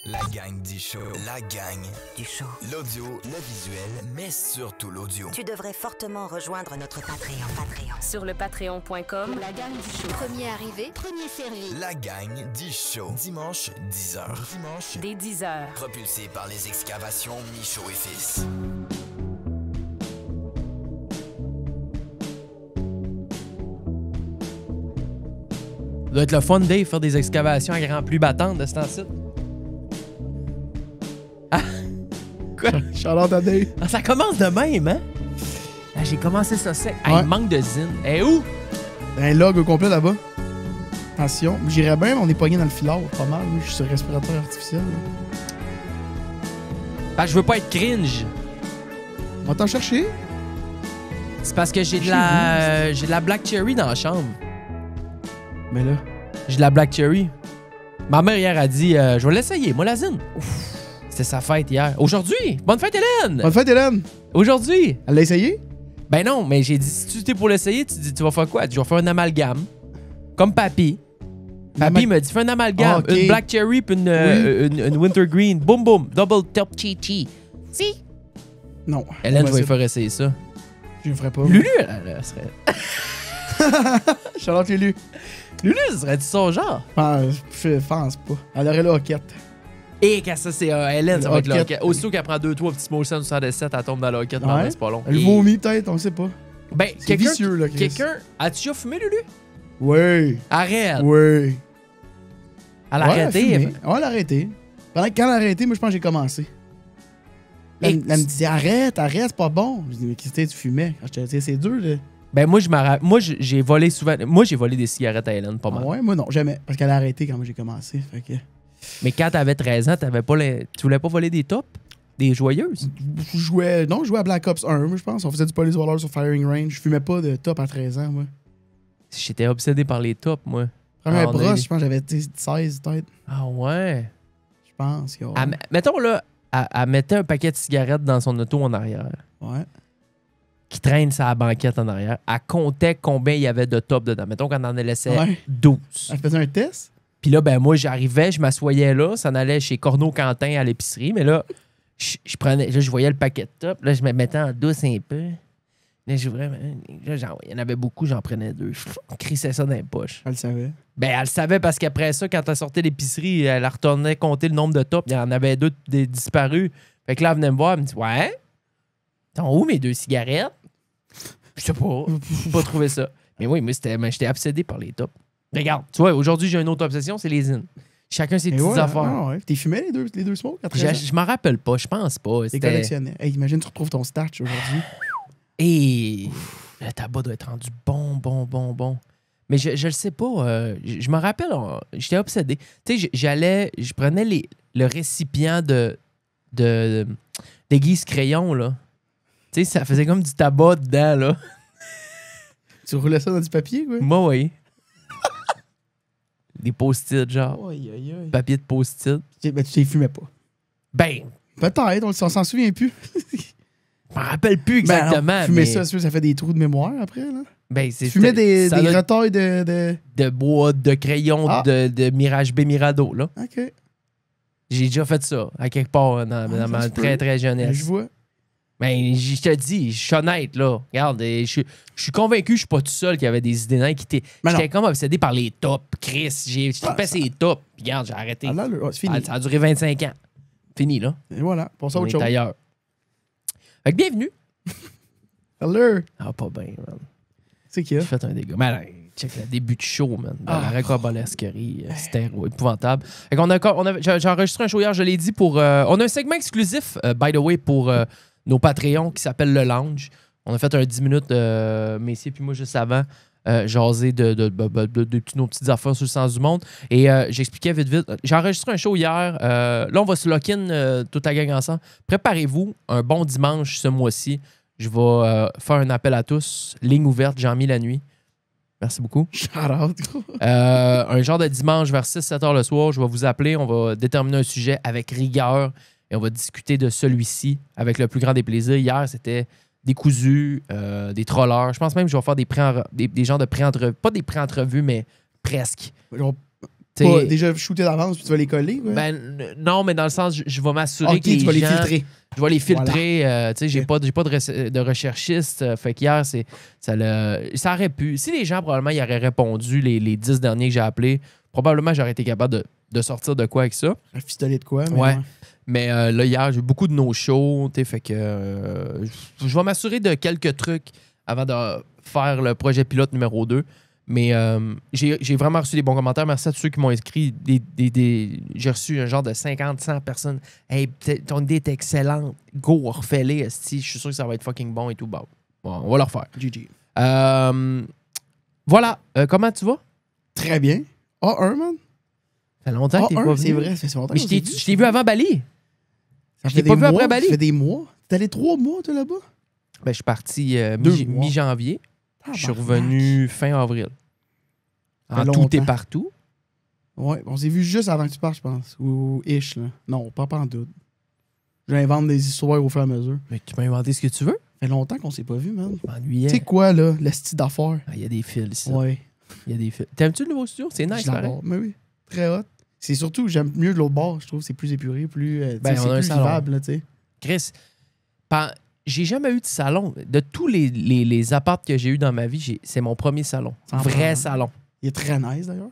La gang du show. La gang du show. L'audio, le visuel, mais surtout l'audio. Tu devrais fortement rejoindre notre Patreon. Sur le patreon.com, la gang du show. Premier arrivé, premier servi. La gang du show. Dimanche, 10h. Dimanche, dès 10h. Propulsé par les excavations Michaud et Fils. Ça doit être le fun, Dave, faire des excavations à grand pluie battante de ce temps-ci. Ah! Quoi? Charlotte à Dave. Ah, ça commence de même, hein? Ah, j'ai commencé ça sec. Ah, Ouais. il manque de zine. Eh où? Un log au complet là-bas. Attention. J'irais bien, mais on est pogné dans le filard, pas mal. Oui, je suis sur respirateur artificiel. Là. Ben, je veux pas être cringe. On va t'en chercher. C'est parce que j'ai de la Black Cherry dans la chambre. Mais là. J'ai de la Black Cherry. Ma mère hier a dit je vais l'essayer, moi la zine. C'était sa fête hier. Aujourd'hui! Bonne fête, Hélène! Bonne fête, Hélène! Aujourd'hui! Elle l'a essayé? Ben non, mais j'ai dit si tu t'es pour l'essayer, tu dis tu vas faire quoi? Je vais faire un amalgame. Comme Papy. Papy m'a dit fais un amalgame. Ah, ok. Une Black Cherry puis une Wintergreen. Boum boum. Double top chi-chi. Si! Non. Hélène, je vais lui faire essayer ça. Je le ferai pas. Lulu, elle serait. Charlotte Lulu. Lulu, serait-tu son genre? Je pense pas. Elle aurait la hoquette. Et quand ça, c'est Hélène, ça va être la Hoquette. hoquette. Aussitôt qu'elle prend 2-3 petits motions du 117, elle tombe dans la hoquette. Ouais. C'est pas long. Elle Et- vomit peut-être, on sait pas. Ben, C'est vicieux, là, Chris. quelqu'un. As-tu déjà fumé, Lulu? Oui. Arrête. Oui. Elle a Ouais, arrêté. fumé. Ouais, elle a arrêté. Quand elle a arrêté, moi, je pense que j'ai commencé. Là, Et- elle me disait arrête, c'est pas bon. Je dis mais qu'est-ce que tu fumais? Quand j'étais, c'est dur, là. Ben, moi, j'ai volé souvent. Moi, j'ai volé des cigarettes à Hélène, pas mal. Ah ouais, moi non, jamais. Parce qu'elle a arrêté quand moi j'ai commencé. Fait que... Mais quand t'avais 13 ans, tu voulais pas voler des tops? Des joyeuses? Je jouais à Black Ops 1, moi, je pense. On faisait du police voleur sur Firing Range. Je fumais pas de top à 13 ans, moi. J'étais obsédé par les tops, moi. Première Ah, brosse, Daily. je pense que j'avais 16 peut-être. Ah ouais? Je pense que ouais. Mettons là, elle mettait un paquet de cigarettes dans son auto en arrière, Ouais. qui traîne sa banquette en arrière. Elle comptait combien il y avait de tops dedans. Mettons qu'on en laissait Ouais. 12. Elle faisait un test. Puis là, ben moi, j'arrivais, je m'assoyais là, ça en allait chez Corneau Quentin à l'épicerie, mais là, je prenais, là, je voyais le paquet de top, là, je me mettais en douce un peu. Là, il y en avait beaucoup, j'en prenais 2. Je crissais ça dans les poches. Elle le savait. Ben, elle le savait parce qu'après ça, quand elle sortait l'épicerie, elle retournait compter le nombre de tops. Il y en avait 2 disparus. Fait que là, elle venait me voir, elle me dit ouais, sont où mes 2 cigarettes? Je sais pas, j'ai pas trouvé ça. Mais oui, moi, j'étais obsédé par les tops. Regarde, tu vois, aujourd'hui, j'ai une autre obsession, c'est les zines. Chacun ses Et petites voilà. affaires. Ah ouais. T'es fumé les deux smokes à 13 ans? Je m'en rappelle pas, je pense pas. T'es C'était... collectionnais. Hey, imagine, tu retrouves ton starch aujourd'hui. Et le tabac doit être rendu bon. Mais je le sais pas. Je me rappelle, j'étais obsédé. Tu sais, je prenais le récipient d'aiguise crayon, là. Tu sais, ça faisait comme du tabac dedans, là. Tu roulais ça dans du papier, quoi? Moi, oui. Des post-it, genre. Aïe, aïe, aïe. Papier de post-it. Ben, tu t'y fumais pas. Ben, Peut-être, on s'en souvient plus. je m'en rappelle plus exactement. Ben non, fumer mais, ça, ça fait des trous de mémoire après, là. ben, Tu fumais des ça doit- retailles de... de bois, de crayon, Ah. de Mirage B Mirado, là. OK. J'ai déjà fait ça, à quelque part, dans ça ma se peut. très, très Je jeunesse. vois. Mais je te dis, je suis honnête, là. Regarde, je suis convaincu que je suis pas tout seul qui avait des idées nains qui étaient. Mais non. J'étais comme obsédé par les tops, Chris. J'ai trippé ça- ces tops. Puis regarde, j'ai arrêté. Ah là, c'est fini. Ça a duré 25 ans. Fini, là. Et voilà, pour ça, On autre est chose. ailleurs. Fait que bienvenue. Hello. Ah, pas bien, man. C'est qui, là? J'ai fait un dégât. Mais là, check le début de show, man. De la recabalesquerie. C'était épouvantable. Fait qu'on j'ai enregistré un show hier, je l'ai dit, pour. On a un segment exclusif, by the way, pour nos Patreons qui s'appelle Le Lounge. On a fait un 10 minutes, Messier puis moi, juste avant, jaser de nos petites affaires sur le sens du monde. Et j'expliquais vite. J'ai enregistré un show hier. Là, on va se lock-in toute la gang ensemble. Préparez-vous, un bon dimanche ce mois-ci. Je vais faire un appel à tous. Ligne ouverte, j'ai mis la nuit. Merci beaucoup. Shout out, gros. Un genre de dimanche vers 6-7 heures le soir, je vais vous appeler. On va déterminer un sujet avec rigueur et on va discuter de celui-ci avec le plus grand des plaisirs. Hier, c'était des cousus, des trollers. Je pense même que je vais faire des genres de pré-entrevues. Pas des pré-entrevues, mais presque. Genre, Pas déjà shooté d'avance puis tu vas les coller? Ouais. Ben, non, mais dans le sens, je vais m'assurer Ok, que les tu vas les gens... filtrer. Je vais les filtrer. Voilà. Tu sais, j'ai pas de recherchiste. Fait qu'hier, ça aurait pu. Si les gens, probablement, ils auraient répondu les 10 derniers que j'ai appelés, probablement, j'aurais été capable de sortir de quoi avec ça. Un pistolet de quoi? Mais Ouais. Mais là, hier, j'ai eu beaucoup de no-show. Fait que je vais m'assurer de quelques trucs avant de faire le projet pilote numéro 2. Mais j'ai vraiment reçu des bons commentaires. Merci à tous ceux qui m'ont écrit. J'ai reçu un genre de 50-100 personnes. Hey, ton idée est excellente. Go, refais-les, esti. Je suis sûr que ça va être fucking bon et tout. Bon, on va le refaire. GG. Voilà. Comment tu vas? Très bien. A1, man. Ça fait longtemps que t'es pas venu. C'est vrai, ça fait longtemps. Mais je t'ai vu avant Bali. Ça je fait t'ai pas des vu mois, après Bali. Ça fait des mois. T'es allé 3 mois, toi, là-bas? Ben, je suis parti 2 mois. mi-janvier. Je suis Tabarnak. revenu fin avril. Ça fait En tout et longtemps. partout. Ouais, on s'est vu juste avant que tu partes, je pense. Ou ish, là. Non, pas en doute. J'invente des histoires au fur et à mesure. Mais tu peux inventer ce que tu veux. Ça fait longtemps qu'on s'est pas vu, man. Je m'ennuyais. Tu sais quoi, là? Le style d'affaires. Il y a des fils ici. Ouais. Il y a des fils. T'aimes-tu le nouveau studio? C'est nice, Je pareil. l'adore. Mais oui, très hot. C'est surtout, j'aime mieux de l'autre bord. Je trouve que c'est plus épuré, plus. Ben, c'est on a un plus salon. vivable, là, tu sais. Chris, j'ai jamais eu de salon. De tous les apparts que j'ai eu dans ma vie, c'est mon premier salon. Ça en Vrai prend. salon. Il est très nice, d'ailleurs.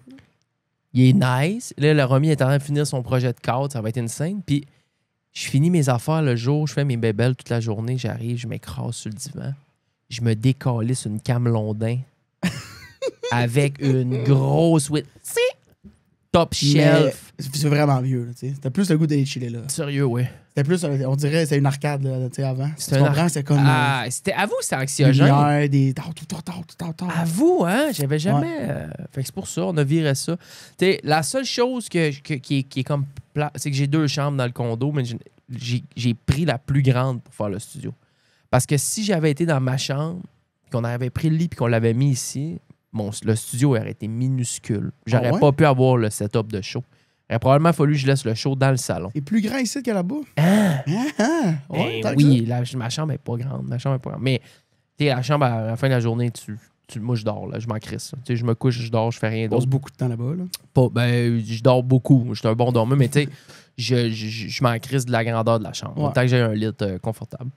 Il est nice. Là, le Romy est en train de finir son projet de cadre. Ça va être une scène. Puis, je finis mes affaires le jour. Je fais mes bébelles toute la journée. J'arrive, je m'écrase sur le divan. Je me décalisse une cam Londin avec une grosse top shelf. Mais c'est vraiment vieux, là, tu sais. C'était plus le goût d'aller chiller, là. Sérieux, oui. C'était plus, on dirait, c'était une arcade, là, tu sais, avant. C'était Tu un comprends? C'était comme. Ah, avoue, c'était des anxiogène. lumières, des. Tout. Avoue, hein? J'avais jamais. Fait que c'est pour ça, on a viré ça. Tu sais, la seule chose qui est comme c'est que j'ai 2 chambres dans le condo, mais j'ai pris la plus grande pour faire le studio. Parce que si j'avais été dans ma chambre, qu'on avait pris le lit et qu'on l'avait mis ici, le studio aurait été minuscule. J'aurais Ah ouais? pas pu avoir le setup de show. Il aurait probablement fallu que je laisse le show dans le salon. C'est plus grand ici que là-bas. Ah! Ouais, Ben tant que oui, ma chambre est pas grande. Mais tu sais, la chambre, à la fin de la journée, moi, je dors. Là, je m'en crisse. Tu sais, je me couche, je dors, je fais rien ça. On passe d'autre. beaucoup de temps là-bas, là. Je dors beaucoup. Je suis un bon dormeur, mais tu sais, je m'en crisse de la grandeur de la chambre. Ouais. Tant que j'ai un lit confortable.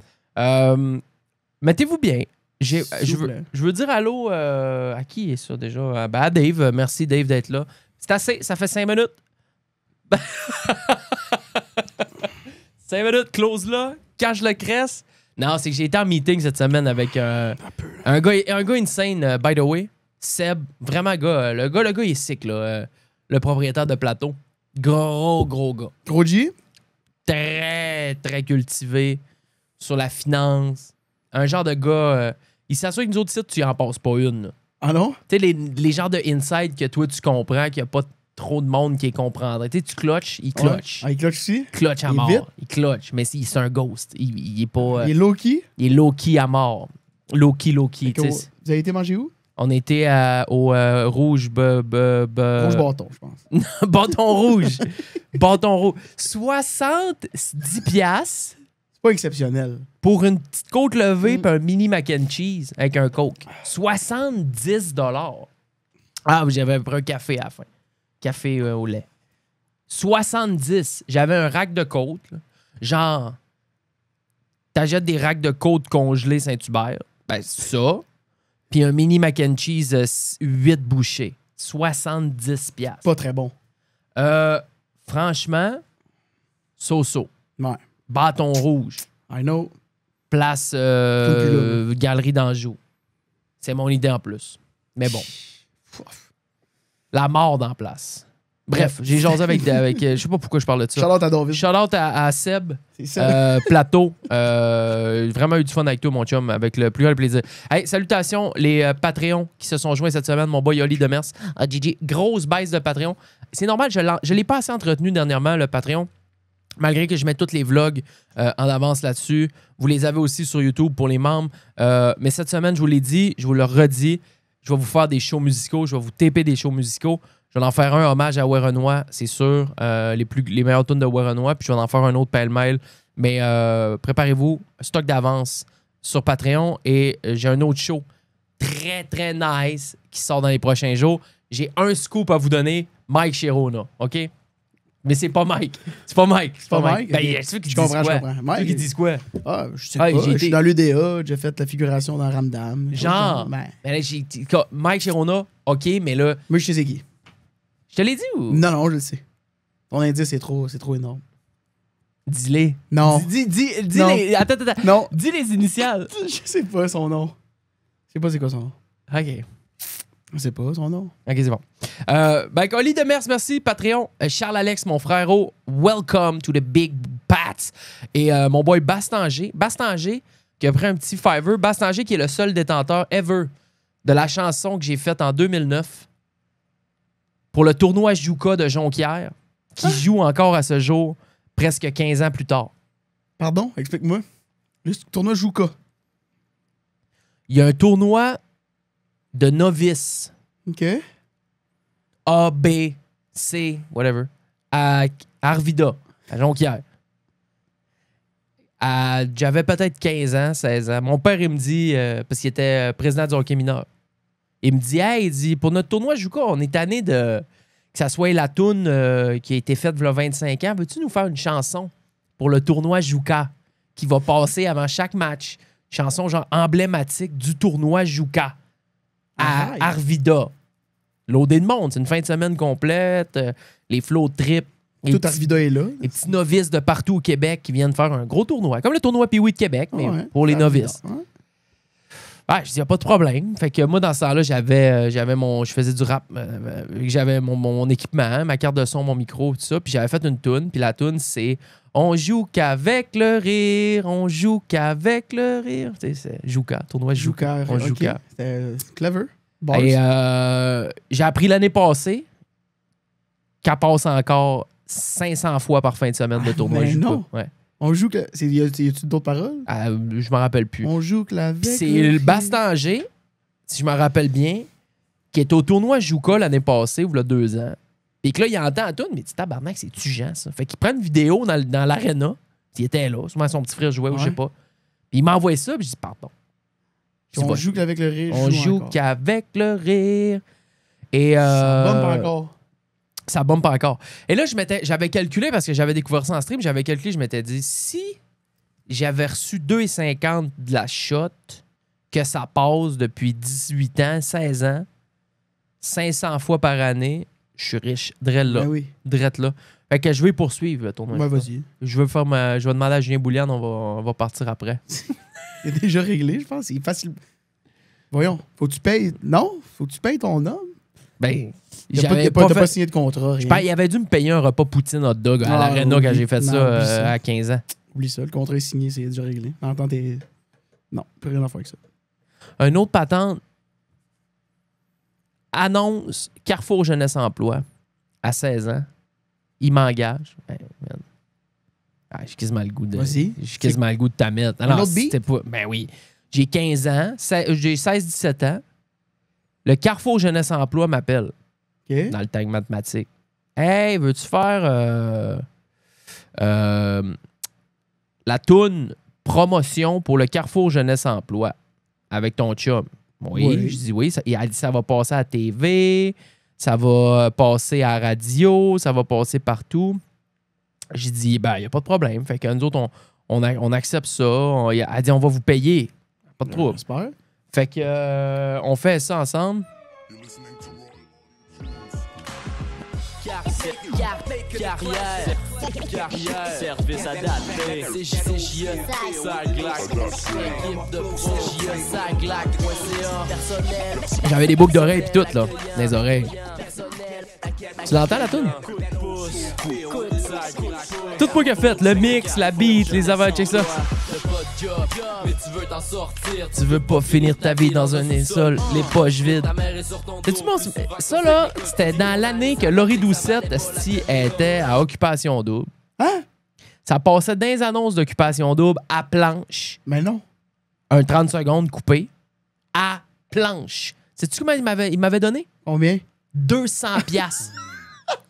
Mettez-vous bien. S'il Je vous plaît. veux dire allô à qui est ça déjà? À Dave. Merci Dave d'être là. C'est assez, ça fait 5 minutes. 5 minutes, close là, cache le cresse. Non, c'est que j'ai été en meeting cette semaine avec un gars insane, by the way. Seb, vraiment gars. Le gars, il est sick, là. Le propriétaire de plateau. Gros gars. Gros G? Très, très cultivé sur la finance. Un genre de gars. Il s'assure que nous autres sites, tu en passes pas une. Là. Ah non? Tu sais, les genres de inside que toi, tu comprends, qu'il n'y a pas trop de monde qui les comprendrait. Tu sais, tu clutches, il clutch. Ouais. Ah, il clutch aussi? Il clutch à Il est mort. vite? Il clutch, mais c'est un ghost. Il est pas. Il est low-key? Il est low-key à mort. Low-key. Fait que tu sais. Vous avez été manger où? On était au Rouge. Rouge bâton, je pense. Bâton rouge. Bâton rouge. 70 piastres C'est pas exceptionnel. pour une petite côte levée et un mini mac and cheese avec un Coke. 70 $. Ah, j'avais pris un café à la fin. Café au lait. 70. J'avais un rack de côte. Là. Genre, t'achètes des racks de côte congelés Saint-Hubert. Ben, ça. Puis un mini mac and cheese 8 bouchées. 70 piastres. Pas très bon. Franchement, so-so. Ouais. Bâton rouge. I know. Place Plus Galerie d'Anjou. C'est mon idée en plus. Mais bon. La mort dans place. Bref, j'ai jasé avec je sais pas pourquoi je parle de ça. Shout-out à David. Shout-out à Seb. C'est ça. Plateau. Vraiment eu du fun avec toi, mon chum, avec le plus grand plaisir. Hey, salutations, les Patreons qui se sont joints cette semaine. Mon boy Oli Demers. Gigi, grosse baisse de Patreon. C'est normal, je ne l'ai pas assez entretenu dernièrement, le Patreon. Malgré que je mette tous les vlogs en avance là-dessus. Vous les avez aussi sur YouTube pour les membres. Mais cette semaine, je vous l'ai dit, je vous le redis, je vais vous faire des shows musicaux, je vais vous taper des shows musicaux. Je vais en faire un hommage à Werenoi, c'est sûr. Les meilleurs tunes de Werenoi. Puis je vais en faire un autre pêle-mêle. Mais préparez-vous, stock d'avance sur Patreon. Et j'ai un autre show très, très nice qui sort dans les prochains jours. J'ai un scoop à vous donner. Mike Chirona, OK? Mais c'est pas Mike. C'est pas Mike. C'est pas Mike? Ben, Ok. ceux qui Je disent comprends, quoi? je comprends. Mike, Ceux qui disent quoi? Ah, je sais Ah, pas. j'ai Je suis été- dans l'UDA, j'ai fait la figuration dans Ramdam. Genre. Ben, Ben là, Mike Chirona, OK, mais là, moi, je sais c'est qui. je te l'ai dit ou? Non, non, je le sais. Ton indice, c'est trop énorme. Dis-les. Non. Dis Non. les... Attends. Non. Dis les initiales. Je sais pas son nom. Je sais pas c'est quoi son nom. OK. Je sais pas son nom. OK, c'est bon. Ben, Oli Demers, merci. Patreon. Charles-Alex, mon frérot, welcome to the big Pats. Et mon boy Bastanger. Bastanger, qui a pris un petit Fiverr. Bastanger, qui est le seul détenteur ever de la chanson que j'ai faite en 2009 pour le tournoi Juka de Jonquière, qui joue encore à ce jour, presque 15 ans plus tard. Pardon, explique-moi. Le tournoi Juka. Il y a un tournoi de novices. OK. A, B, C, whatever, à Arvida, à Jonquière. J'avais peut-être 15 ans, 16 ans. Mon père, il me dit, parce qu'il était président du hockey mineur, il me dit, hey, il dit, pour notre tournoi Juka, on est tanné de que ça soit la toune qui a été faite il y a 25 ans. Veux-tu nous faire une chanson pour le tournoi Juka qui va passer avant chaque match? Chanson genre emblématique du tournoi Juka à Aïe. Arvida. L'odé de monde, c'est une fin de semaine complète, les flots trip, Tout Arvida est là. les petits novices de partout au Québec qui viennent faire un gros tournoi, comme le tournoi Pee-Wee de Québec, mais Ouais. pour les Arvida, novices. ouais. Ouais, je dis, y a pas de problème. Fait que moi, dans ce temps-là, je faisais du rap, j'avais mon équipement, hein, ma carte de son, mon micro, tout ça, puis j'avais fait une toune, puis la toune, c'est « On joue qu'avec le rire, on joue qu'avec le rire ». Tu sais, c'est Jouka, tournoi Jouka. On joue OK. qu'à. C'était clever. Bars. Et j'ai appris l'année passée qu'elle passe encore 500 fois par fin de semaine de tournoi mais Jouka. non. Ouais. On joue que. Y a-tu d'autres paroles? Je m'en rappelle plus. On joue que la C'est le Bastanger, si je me rappelle bien, qui est au tournoi Jouka l'année passée, ou il y a 2 ans. Et que là, il entend la toune, mais il dit tabarnak, c'est tuant, ça. Fait qu'il prend une vidéo dans l'aréna. Il était là, sûrement son petit frère jouait ou je sais pas. Puis il m'envoie ça, puis je dis pardon. On joue qu'avec le rire. On joue encore. qu'avec le rire. Et Ça bombe pas encore. ça bombe pas encore. Et là, j'avais calculé, parce que j'avais découvert ça en stream, j'avais calculé, je m'étais dit, si j'avais reçu 2,50 de la shot, que ça passe depuis 18 ans, 16 ans, 500 fois par année, je suis riche. Drette là. Ben oui. Drette là. Fait que je vais poursuivre le tournoi. Ben vas-y. Je vais demander à Julien Bouliane, on va partir après. C'est déjà réglé, je pense. C'est facile. Voyons. Faut que tu payes. Non? Faut que tu payes ton homme. Ben, T'as pas signé de contrat. Rien. Il avait dû me payer un repas poutine hot dog à Ah, l'Arena quand oublie- j'ai fait non, ça, oublie ça. à 15 ans. Oublie ça. Le contrat est signé, c'est déjà réglé. Entends tes. Non, plus rien à faire avec ça. Un autre patente annonce Carrefour Jeunesse Emploi à 16 ans. Il m'engage. Ben, man. J'ai quasiment le goût de. Vas-y. J'ai quasiment le goût de ta mettre. Un autre beat? c'était pas. Ben oui. J'ai 15 ans. J'ai 16-17 ans. Le Carrefour Jeunesse Emploi m'appelle OK? dans le tag mathématique. Hey, veux-tu faire la toune promotion pour le Carrefour Jeunesse Emploi avec ton chum? Oui. Je dis oui. Il a dit ça va passer à la TV, ça va passer à la radio, ça va passer partout. J'ai dit, ben, il n'y a pas de problème. Fait que nous autres, on accepte ça. Elle a dit, on va vous payer. Pas de trouble. J'espère. Fait que on fait ça ensemble. Carrière, service adapté, CJE, ça glaque, équipe de pro, ça glaque.ca, personnel, J'avais des boucles d'oreilles pis tout, là, dans les oreilles. Tu l'entends, la toune? Tout ce qu'il a fait, le mix, la beat, les avant, check ça. mais tu veux t'en sortir, Tu veux pas finir ta vie dans un éssol, les poches vides. ta mère est sur ton dos. Sais-tu, ça, là, c'était dans l'année que Laurie Doucette, esti, était à Occupation Double. Hein? Ça passait dans les annonces d'Occupation Double à planche. Mais non. Un 30 secondes coupé à planche. Sais-tu comment il m'avait donné? Combien? 200 piastres.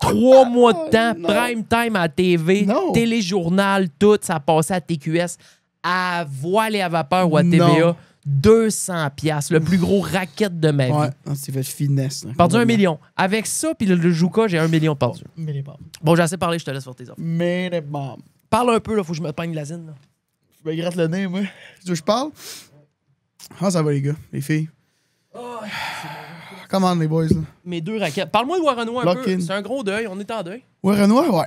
3 mois de temps, non. prime time à la TV, Non. téléjournal, tout, ça passait à TQS, à Voile et à Vapeur ou à TVA. Non. 200$, le plus gros racket de ma vie. Ouais, non, c'est fait finesse. Là. Perdu 1 million. Avec ça, puis le Juka, j'ai 1 million de perdu. Minimum. Bon, j'ai assez parlé, je te laisse faire tes offres. Minimum. Parle un peu, là, faut que je me peigne la zine. Là. Je me gratte le nez, moi. Tu veux que je parle? Ah, ça va, les gars, les filles. Comment les boys, là? Mes 2 raquettes. Parle-moi de Warrenois un Lock peu. in. C'est un gros deuil, on est en deuil. Ouais, Renoir, ouais.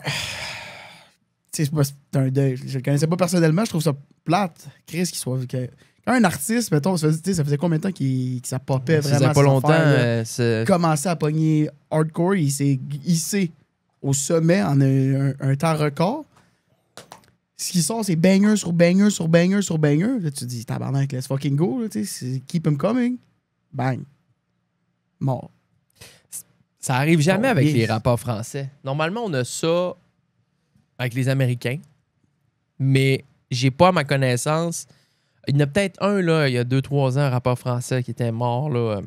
Tu sais, c'est un deuil. Je le connaissais pas personnellement, je trouve ça plate. Chris, qu'il soit. Quand un artiste, mettons, ça faisait combien de temps qu'il ça popait Ça vraiment? faisait pas cette longtemps. affaire-là? C'est- Il commençait à pogner hardcore, il s'est hissé au sommet en un temps record. Ce qui sort, c'est banger sur banger sur banger sur banger. Là, tu te dis, tabarnak, let's fucking go. Là, keep him coming. Bang. Mort. Ça arrive jamais Oh, avec yes. les rappeurs français. Normalement, on a ça avec les Américains. Mais j'ai pas, à ma connaissance. Il y en a peut-être un, là, il y a 2-3 ans, un rappeur français qui était mort. Là.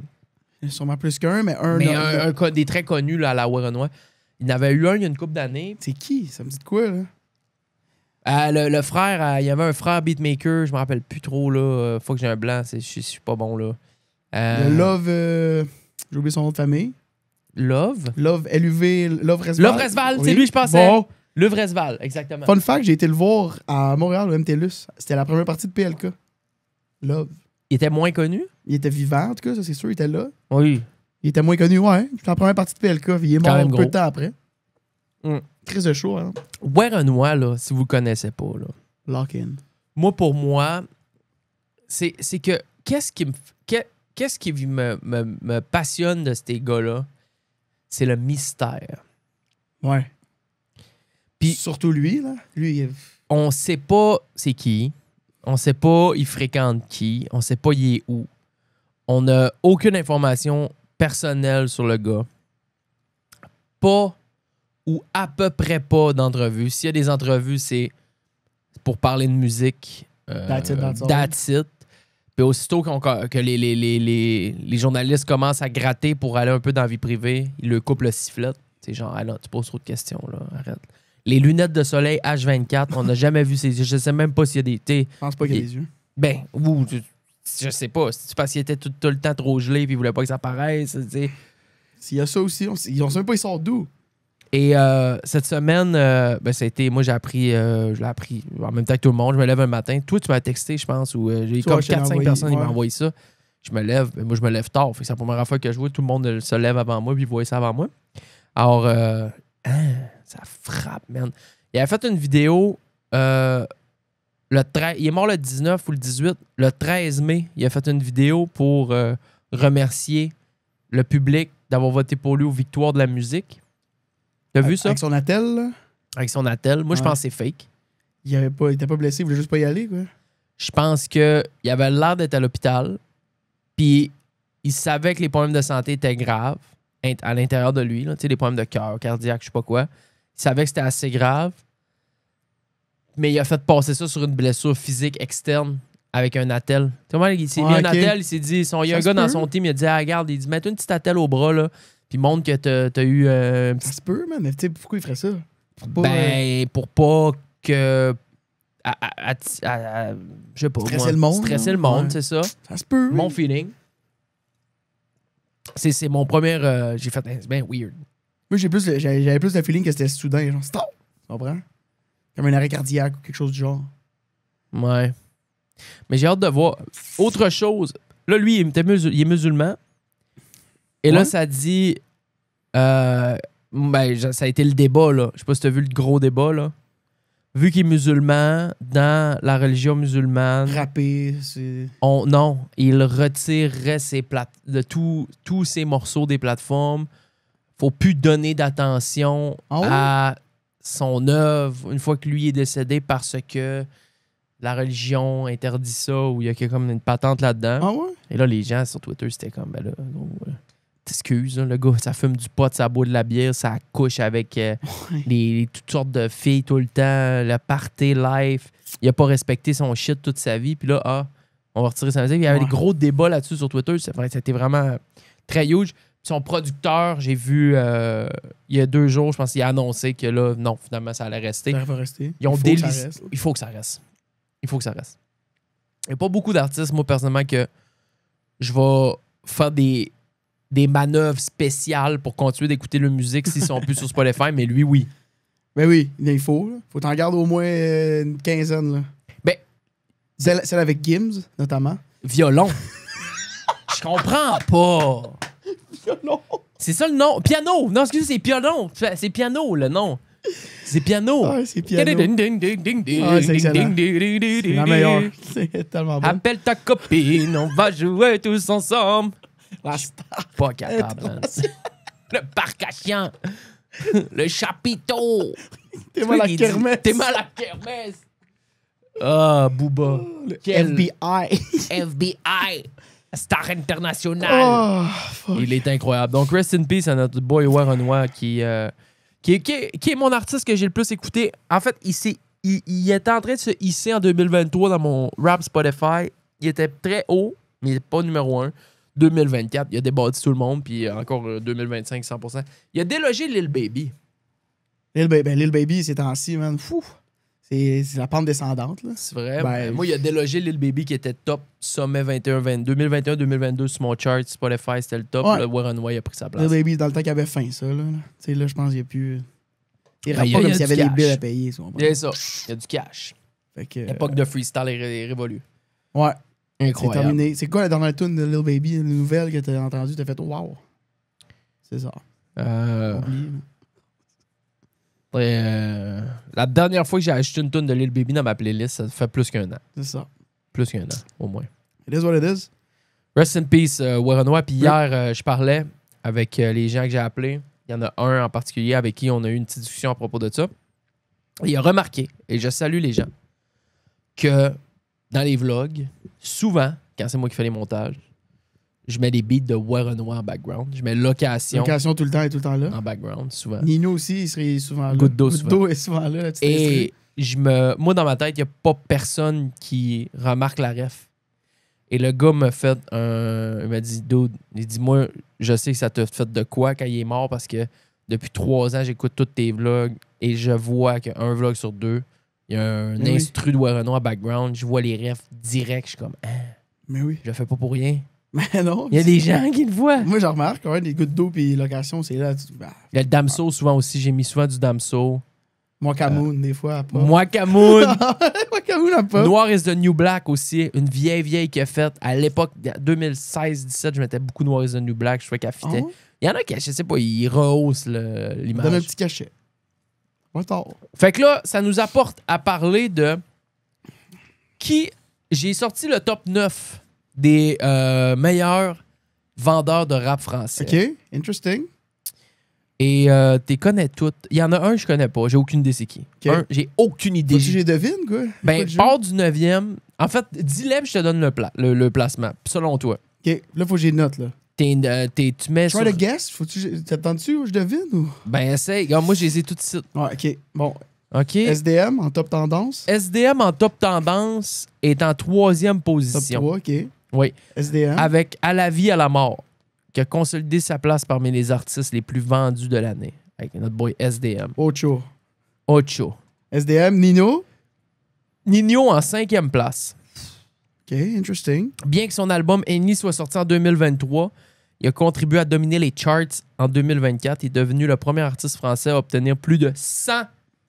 Il y en a sûrement plus qu'un, mais un. Mais des très connus là, à la Warrenois. Il y en avait eu un il y a une couple d'années. C'est qui? Ça me dit de quoi, là? Le frère, il y avait un frère beatmaker, je me rappelle plus trop. Là. Faut que j'ai un blanc, je suis pas bon. Là. Le Love. J'ai oublié son nom de famille. Love? Love LUV. Love Resval. Love Resval, c'est Oui. lui, je pensais. Bon. Love Resval, exactement. Fun fact, j'ai été le voir à Montréal, au MTLUS. C'était la première partie de PLK. Love. Il était moins connu? Il était vivant, en tout cas, ça c'est sûr, il était là. Oui. Il était moins connu, ouais. C'était la première partie de PLK, puis il est Quand mort même peu gros. de temps après. Crise de chaud, hein. Warrenois, là, si vous le connaissez pas, là. Lock-in. Moi, pour moi, c'est que qu'est-ce qui me passionne de ces gars-là? C'est le mystère. Ouais. Puis- surtout lui, là. Lui, il est... On sait pas c'est qui. On sait pas il fréquente qui. On sait pas il est où. On n'a aucune information personnelle sur le gars. Pas ou à peu près pas d'entrevues. S'il y a des entrevues, c'est pour parler de musique. That's it, that's all. That's it. Puis aussitôt que les journalistes commencent à gratter pour aller un peu dans la vie privée, ils le coupent le sifflet. C'est genre, ah non, tu poses trop de questions, là, arrête. Les lunettes de soleil H24, on n'a jamais vu ces yeux. Je sais même pas s'il y a des... Je pense pas qu'il y a des yeux. Ben, ou je sais pas. C'est parce qu'il était tout le temps trop gelé et il voulait pas que ça paraisse. Tu sais. S'il y a ça aussi, on sait même pas, il sort d'où. Et cette semaine, ben, ça a été... Moi, je l'ai appris en même temps que tout le monde. Je me lève un matin. Toi, tu m'as texté, je pense, ou j'ai Toi, comme je t'ai 4-5 envoyé, personnes qui ouais. m'ont envoyé ça. Je me lève. Ben, moi, je me lève tard. Fait que c'est la première fois que je vois. Tout le monde se lève avant moi puis voit ça avant moi. Alors, ça frappe, man. Il avait fait une vidéo... il est mort le 19 ou le 18. Le 13 mai, il a fait une vidéo pour remercier le public d'avoir voté pour lui aux Victoires de la musique. T'as vu ça? Avec son attel, là, Avec son attel. Moi, je Ouais. pense que c'est fake. il était pas blessé, il voulait juste pas y aller, quoi. Je pense qu'il avait l'air d'être à l'hôpital. Puis, il savait que les problèmes de santé étaient graves à l'intérieur de lui. Là, tu sais, les problèmes de cœur, cardiaque, je sais pas quoi. Il savait que c'était assez grave. Mais il a fait passer ça sur une blessure physique externe avec un attel. Tu vois, il s'est mis un ok. attel, il s'est dit... il y a un Ça gars se dans peut. son team, il a dit, ah, regarde, il dit, mets une petite attel au bras, là, puis montre que t'as eu un petit... Ça se peut, man, mais tu sais, pourquoi il ferait ça? Pour pas, Ben, pour pas que... je sais pas. Stresser moi, le monde, Stresser là. le monde, Ouais. c'est ça. ça se peut. Mon feeling. C'est mon premier... j'ai fait... C'est bien weird. Moi, j'avais plus le feeling que c'était soudain, genre, stop! Tu comprends? Comme un arrêt cardiaque ou quelque chose du genre. Ouais. Mais j'ai hâte de voir. Autre chose. Là, lui, il est musulman. Et là, Ouais. ça dit... ça a été le débat, là. Je sais pas si t'as vu le gros débat, là. Vu qu'il est musulman, dans la religion musulmane, Rapper, c'est. non, il retirerait tous ses morceaux des plateformes. Faut plus donner d'attention Ah ouais? à son œuvre une fois que lui est décédé parce que la religion interdit ça ou il y a comme une patente là-dedans. Ah ouais? Et là, les gens sur Twitter, c'était comme, ben là, gros, t'excuses, là, le gars, ça fume du pot, ça boit de la bière, ça couche avec toutes sortes de filles tout le temps, le party, life. Il a pas respecté son shit toute sa vie. Puis là, on va retirer sa musique. Il y avait Ouais. des gros débats là-dessus sur Twitter. C'était vraiment très huge. Puis son producteur, j'ai vu il y a 2 jours, je pense qu'il a annoncé que là, non, finalement, ça allait rester. Ça va rester. Ils ont Il faut que ça délisté. reste. Il faut que ça reste. Il faut que ça reste. Il n'y a pas beaucoup d'artistes, moi, personnellement, que je vais faire des manœuvres spéciales pour continuer d'écouter leur musique s'ils sont plus sur Spotify, mais lui, oui. Ben oui, il faut. Là. Faut t'en garder au moins une quinzaine. Là. Ben, celle avec Gims, notamment. Violon. Je comprends pas. Violon. C'est ça le nom. Piano. Non, excusez, c'est piano. C'est piano, le nom. C'est piano. Ah, c'est piano. Ah, c'est excellent. C'est la meilleure. C'est tellement bon. Appelle ta copine, on va jouer tous ensemble. La Je suis pas capable. Man. Le parc à chiens. Le chapiteau. T'es mal à la kermesse. T'es mal à la kermesse. Ah, Booba. Quel FBI. FBI. Star international. Oh, fuck. Il est incroyable. Donc, rest in peace à notre boy Werenoi qui est mon artiste que j'ai le plus écouté. En fait, il était en train de se hisser en 2023 dans mon rap Spotify. Il était très haut, mais il n'est pas numéro 1. 2024, il a débattu tout le monde, puis encore 2025, 100%. Il a délogé Lil Baby. Lil Baby, ces temps-ci, man. Fou. C'est la pente descendante, là. C'est vrai. Ben, moi, il a délogé Lil Baby qui était top sommet 2021-2022 sur mon chart Spotify, c'était le top. Ouais. Le Werenoi, il a pris sa place. Lil Baby, dans le temps qu'il avait faim, ça, là. Tu sais, là, je pense qu'il n'y a plus... Il Ben, rappe il y pas a comme s'il y du avait des cash. billes à payer, ça. C'est ça. Il y a du cash. Fait que... L'époque de freestyle est révolue. Ouais. C'est Incroyable. terminé. C'est quoi la dernière tune de Lil Baby, la nouvelle que t'as entendue? T'as fait « Wow! » C'est ça. Oublié, la dernière fois que j'ai acheté une tune de Lil Baby dans ma playlist, ça fait plus qu'un an. c'est ça. Plus qu'un an, au moins. It is what it is. Rest in peace, Werenoi. Puis hier, je parlais avec les gens que j'ai appelés. Il y en a un en particulier avec qui on a eu une petite discussion à propos de ça. Il a remarqué, et je salue les gens, que dans les vlogs, souvent, quand c'est moi qui fais les montages, je mets des beats de Werenoi en background. Je mets location Location tout le temps et tout le temps là. en background, souvent. Nino aussi, il serait souvent là. Goutte d'eau, Goutte d'eau est souvent là. Tu Et moi, dans ma tête, il n'y a pas personne qui remarque la ref. Et le gars m'a fait il m'a dit, dude, il dit, moi, je sais que ça t'a fait de quoi quand il est mort parce que depuis 3 ans, j'écoute tous tes vlogs et je vois qu'un vlog sur 2, il y a un instru de Werenoi en background. Je vois les refs direct. Je suis comme, Mais oui. je le fais pas pour rien. Mais non. Il y a des gens qui le voient. Moi, je remarque quand même des gouttes d'eau puis location, c'est là. Il y a le Damso souvent aussi. J'ai mis souvent du Damso. Moi, Camoun, des fois, à pas. Moi, Camoun. Moi, Camoun, à pas. Noir is the New Black aussi. Une vieille qui a fait. À l'époque, 2016-17, je mettais beaucoup Noir is the New Black. Je trouvais qu'elle fitait. Il y en a qui, je sais pas, ils rehaussent l'image. Donne un petit cachet. Pas tard. Fait que là, ça nous apporte à parler de qui... J'ai sorti le top 9 des meilleurs vendeurs de rap français. OK, interesting. Et t'es connais toutes. Il y en a un que je connais pas. J'ai aucune idée c'est qui. OK. Un, j'ai aucune idée. Faut-tu que je devine, quoi? Ben, part du 9e. En fait, dis-le, je te donne le placement. Selon toi. OK, là, faut que j'ai une note, là. Tu mets Try to guess? T'attends-tu ou je devine? Ou? Ben, essaye. Regarde, moi, je les ai tout de suite. Ouais, OK. Bon. OK. SDM en top tendance. SDM en top tendance est en 3e Top position. 3, OK. Oui. SDM. Avec À la vie, à la mort, qui a consolidé sa place parmi les artistes les plus vendus de l'année. Avec notre boy SDM. Ocho. SDM. Nino. Nino en 5e place. OK, interesting. Bien que son album Ennemi soit sorti en 2023, il a contribué à dominer les charts en 2024. Il est devenu le premier artiste français à obtenir plus de 100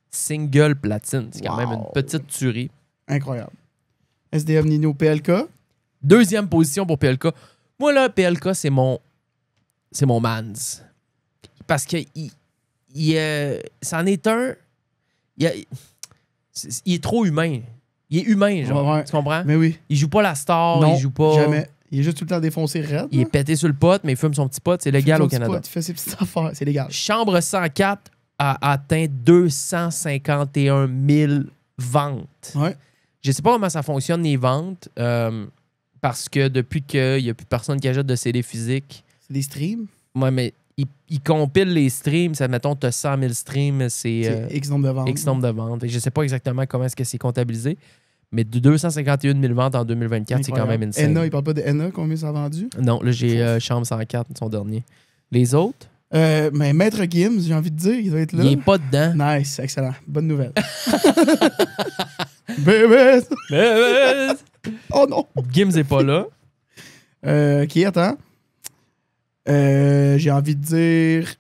singles platine. C'est quand même une petite tuerie. Incroyable. SDM, Nino, PLK. 2e position pour PLK. Moi, là, PLK, c'est mon mans. Parce que c'en est un... Il est trop humain. Il est humain, genre. Ouais. Tu comprends? Mais oui. Il joue pas la star, Non, il joue pas... jamais. Il est juste tout le temps défoncé raide. Il est pété sur le pot, mais il fume son petit pot. C'est légal au Canada. Il fait ses petites affaires. C'est légal. Chambre 104 a atteint 251 000 ventes. Ouais. Je sais pas comment ça fonctionne, les ventes, parce que depuis qu'il n'y a plus personne qui achète de CD physiques, C'est des streams. ouais, mais ils compilent les streams. Ça, mettons, tu as 100 000 streams, C'est X nombre de ventes. X nombre de ventes. Et je sais pas exactement comment est-ce que c'est comptabilisé, mais de 251 000 ventes en 2024, c'est quand même insane. Enna, il parle pas de Enna, combien ça a vendu? Non, là, j'ai Chambre 104, son dernier. Les autres, Mais Maître Gims, j'ai envie de dire, il doit être là. il n'est pas dedans. Nice, excellent. Bonne nouvelle. Bébé! Oh non! Gims est pas là. Ok, attends. J'ai envie de dire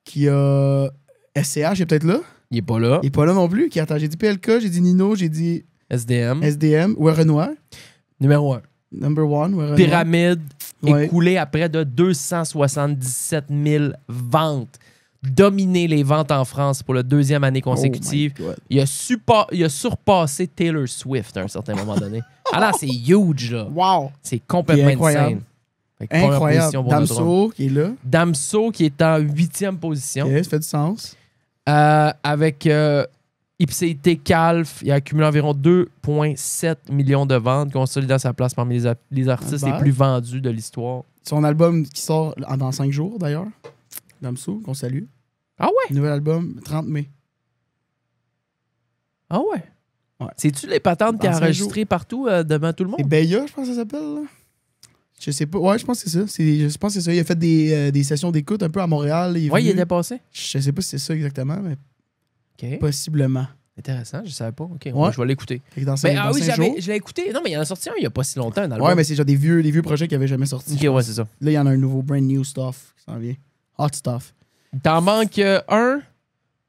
qu'il y a SCH est peut-être là. Il est pas là. Il est pas là non plus. Ok, attends, j'ai dit PLK, j'ai dit Nino, j'ai dit SDM. SDM. Ouais, Renoir. Numéro 1. Number one. Ouais, Renoir. Pyramide Ouais. écoulé à près de 277 000 ventes. Dominé les ventes en France pour la 2e année consécutive. Oh my God. Il a surpassé Taylor Swift à un certain moment donné. Alors, c'est huge, là. Wow! C'est complètement C'est incroyable. insane. Fait que première Incroyable. position pour notre homme. Damso qui est là. Damso qui est en 8e position. Ok, ça fait du sens. Avec Ipséité Calf, il a accumulé environ 2,7 millions de ventes, consolidant sa place parmi les artistes Ah, les plus vendus de l'histoire. Son album qui sort dans 5 jours d'ailleurs. Damso, qu'on salue. Ah ouais? Nouvel album, 30 mai. Ah ouais? Ouais. C'est-tu les patentes qui a Dans 5 enregistrées partout devant tout le Et monde? Beya, je pense que ça s'appelle. Là. Je sais pas. Ouais, je pense que c'est ça. Je pense que c'est ça. Il a fait des sessions d'écoute un peu à Montréal. Ouais, il venu. est dépassé. Je sais pas si c'est ça exactement, mais OK. possiblement. Intéressant, je savais pas. OK, Ouais. je vais l'écouter. Fait que dans Ben, dans oui, cinq jours. je l'ai écouté. Non, mais il en a sorti un il y a pas si longtemps, un album. Ouais, mais c'est genre des vieux projets qui avaient jamais sorti. OK, je ouais, pense. c'est ça. Là, il y en a un nouveau, brand new stuff qui s'en vient. Hot stuff. T'en manques 1,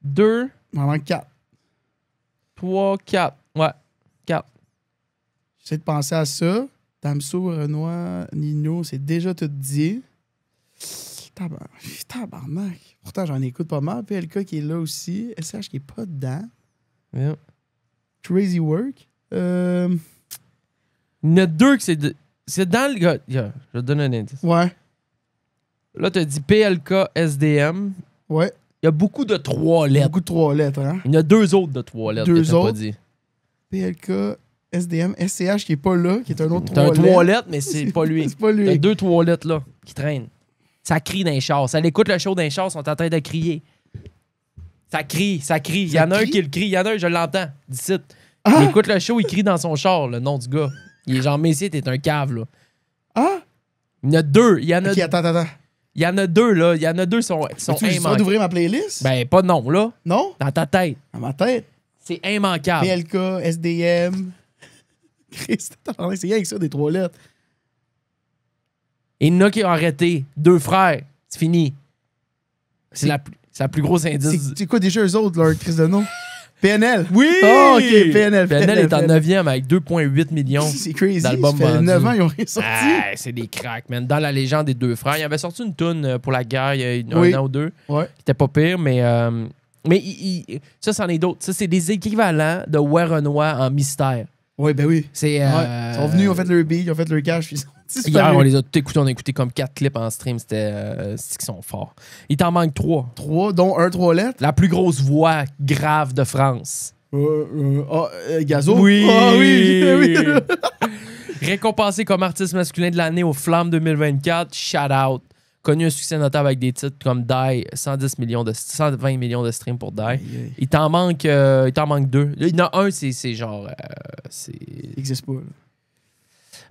2, Il m'en manque 4. 3, 4. Ouais, 4. J'essaie de penser à ça. Damso, Renoir, Nino, c'est déjà tout dit. Tabarnak. Pourtant, j'en écoute pas mal. PLK qui est là aussi. SH qui est pas dedans. Yeah. Crazy Work. Il y en a 2 que c'est dans le gars. Yeah, je vais te donner un indice. Ouais. Là, tu as dit PLK, SDM. Ouais. Il y a beaucoup de 3 lettres. Beaucoup de 3 lettres, hein. Il y en a 2 autres de 3 lettres. 2 que t'as pas autres? dit. PLK, SDM, SCH qui est pas là, qui est un autre 3 T'as un lettres. 3 lettres, mais c'est pas lui. C'est pas lui. T'as 2 3 lettres là qui traînent. Ça crie dans les chars. Ça l'écoute le show dans les chars, ils sont en train de crier. Ça crie, ça crie. Il y en a un crie? qui le crie, il y en a un, je l'entends, d'ici. Ah! Il écoute le show, il crie dans son char, le nom du gars. Il est genre, Messi, t'es un cave, là. Ah! Il y en a 2. Il y en a, Ok, attends. il y en a 2, là. Il y en a 2 qui sont Tu veux immanquables. d'ouvrir ma playlist? Ben, pas non, là. Non? Dans ta tête. Dans ma tête. C'est immanquable. PLK, SDM. Christ, c'est rien que ça, des 3 lettres. Et il y en a qui ont arrêté. 2 frères. C'est fini. C'est la plus grosse indice. C'est quoi déjà eux autres, leur crise de nom? PNL. Oui! Oh, ok, PNL. PNL est en 9e avec 2,8 millions. C'est crazy. Ça d'albums fait vendus. 9 ans, ils ont rien sorti. Ah, c'est des cracks, man. Dans la légende des 2 frères, il avait sorti une toune pour la guerre il y a Oui. un an ou 2. Ouais. Qui était pas pire, mais ça, c'en est d'autres. Ça, c'est des équivalents de Ouais Renoir en mystère. Oui, ben oui. C'est. Ouais. Ils sont venus, ils ont fait leur beat, ils ont fait leur cash, puis ils sont Hier, disparus. on les a tout écoutés. On a écouté comme 4 clips en stream. C'est qu'ils sont forts. Il t'en manque 3. 3, dont un 3 lettres. La plus grosse voix grave de France. Gazo. Oui! Ah oui, oui. Récompensé comme artiste masculin de l'année aux Flammes 2024, shout out. Connu un succès notable avec des titres comme Die, 120 millions de streams pour Die. Aïe, aïe. Il t'en manque 2. Il y en a un, c'est genre. Il n'existe pas. Là.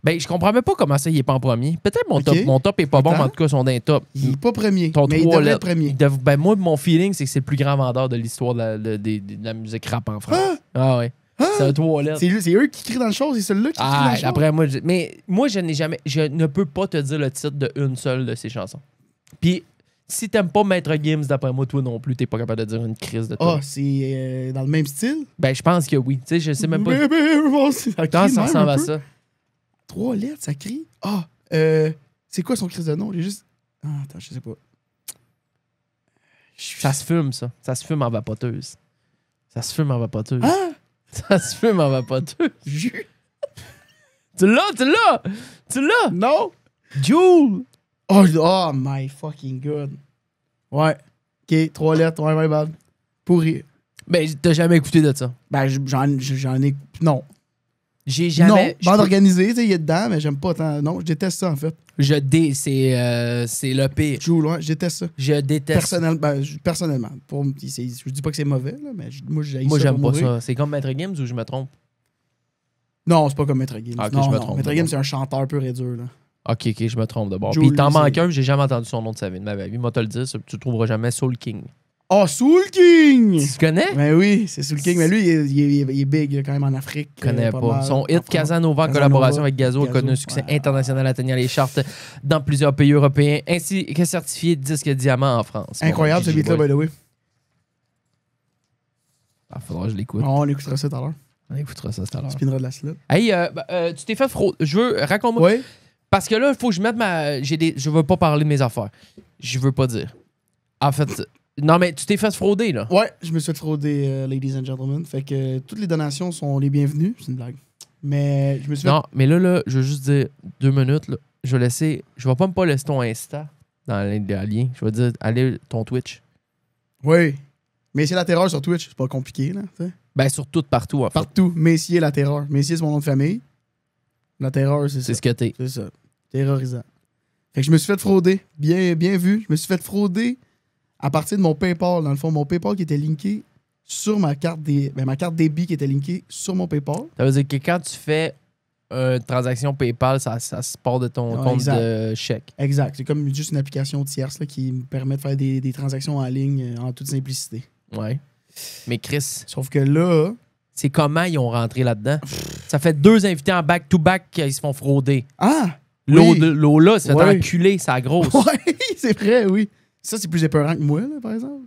Ben, je comprends même pas comment ça, il est pas en premier. Peut-être Ok. mon top est pas bon, Attends. mais en tout cas, son d'un top. Il n'est pas premier, Ton mais il 3 devrait être lettres. premier. Ben, moi, mon feeling, c'est que c'est le plus grand vendeur de l'histoire de la musique rap en France. Ah ouais. Ah! C'est un 3 lettres. C'est eux qui crient dans le show, c'est celui-là qui crie dans Ah, le show. après moi, mais moi, je ne peux pas te dire le titre d'une seule de ses chansons. Puis, si t'aimes pas Maître Gims, d'après moi, toi non plus, t'es pas capable de dire une crise de toi. Ah, c'est dans le même style? Ben, je pense que oui. Tu sais, je sais même pas. Ça Quand ça ressemble à ça. 3 lettres, ça crie? Ah, c'est quoi son crise de nom? J'ai juste... Ah, attends, je sais pas. Ça se fume, ça. Ça se fume en vapoteuse. Ça se fume en vapoteuse. Ah! Ça se fume en vapoteuse. Ju- Tu l'as! Non? Jules! Oh my fucking god. Ouais. OK, 3 lettres, ouais, my bad. Pourri. Ben, t'as jamais écouté de ça. Ben, j'en ai... Non. J'ai jamais. Non, bande organisée, tu sais, il est dedans, mais j'aime pas tant. Non, je déteste ça, en fait. C'est le pire. Joue loin, je déteste ça. Je déteste. Personnellement. Je dis pas que c'est mauvais, là, mais moi, j'aime ça. J'aime pour pas mourir. ça. C'est comme Maître Gims ou je me trompe? Non, c'est pas comme Maître Gims. Ah, ok, non, je me non. trompe Maître d'abord. Gims, c'est un chanteur pur et dur, là. Ok, je me trompe d'abord. Joe Puis il t'en Louis, manque c'est- un, j'ai jamais entendu son nom de sa vie de ma vie. Moi, te le dire, tu le trouveras jamais Soul King. Oh, Soul King! Tu connais? Ben oui, c'est Soul King. Mais lui, il est big là, quand même en Afrique. Je connais pas. mal. Son hit Casanova en Casanova, collaboration avec Gazo a connu un Gazo, succès ouais. international atteignant les charts dans plusieurs pays européens, ainsi que certifié disque diamant en France. Incroyable Bon, ce beat-là, by the way. Ah, faudra que je l'écoute. On écoutera ça tout à l'heure. On écoutera ça tout à l'heure. Spinera de la slot. Hey, tu t'es fait fraude. Raconte-moi. Oui. Parce que là, il faut que je mette ma. Je veux pas parler de mes affaires. Je veux pas dire. En fait, non, mais tu t'es fait frauder, là. Ouais, je me suis fait frauder, ladies and gentlemen. Fait que toutes les donations sont les bienvenues. C'est une blague. Mais je me suis fait. Non, mais là, je veux juste dire 2 minutes. Là. Je vais laisser. Je vais pas laisser ton Insta dans le lien. Je vais dire, allez, ton Twitch. Oui. Mais c'est la terreur sur Twitch. C'est pas compliqué, là. T'sais. Ben, sur tout, partout, en fait. Partout. Messier la terreur. Messier, c'est mon nom de famille. La terreur, c'est ça. C'est ce que t'es. C'est ça. Terrorisant. Fait que je me suis fait frauder. Bien vu. Je me suis fait frauder à partir de mon PayPal. Dans le fond, mon PayPal qui était linké sur ma carte ma carte débit qui était linkée sur mon PayPal. Ça veut dire que quand tu fais une transaction PayPal, ça se part de ton Ouais, compte exact. de chèque. Exact. C'est comme juste une application tierce là, qui me permet de faire des transactions en ligne en toute simplicité. Ouais. Mais Chris, Sauf que là, c'est comment ils ont rentré là-dedans? Ça fait 2 invités en back-to-back qui se font frauder. ah! Lola, ça fait Ouais. enculer, sa grosse. Ouais, c'est vrai, oui. Ça, c'est plus épeurant que moi, là, par exemple.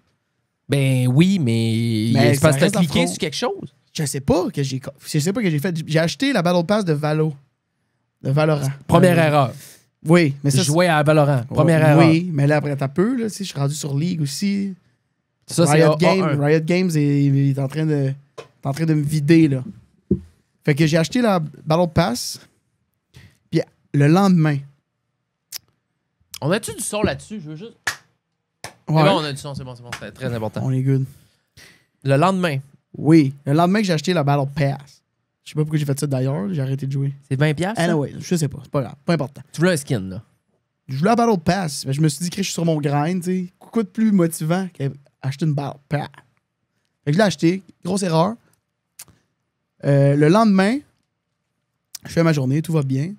Ben oui, mais Mais c'est parce ça que reste t'as cliqué en front. sur quelque chose. Je sais pas que j'ai fait. J'ai acheté la Battle Pass de Valo. De Valorant. Première erreur. Oui, mais ça. Jouer à Valorant. Première oui, erreur. Oui, mais là, après, t'as peu, là, tu sais, je suis rendu sur League aussi. Ça, c'est Riot A1. Riot Games est en train de me vider, là. Fait que j'ai acheté la Battle Pass. Puis le lendemain. On a-tu du son là-dessus? Je veux juste. Ouais, C'est bon, on a du son, c'est bon, c'est très important. on est good. Le lendemain, Oui, le lendemain que j'ai acheté la Battle Pass. Je sais pas pourquoi j'ai fait ça d'ailleurs, j'ai arrêté de jouer. c'est 20$. ça? Anyway, je sais pas, c'est pas grave, pas important. Tu voulais un skin, là. Je voulais la Battle Pass, mais je me suis dit que je suis sur mon grind, tu sais. Quoi de plus motivant qu'acheter une Battle Pass? Fait que je l'ai acheté, grosse erreur. Le lendemain, je fais ma journée, tout va bien.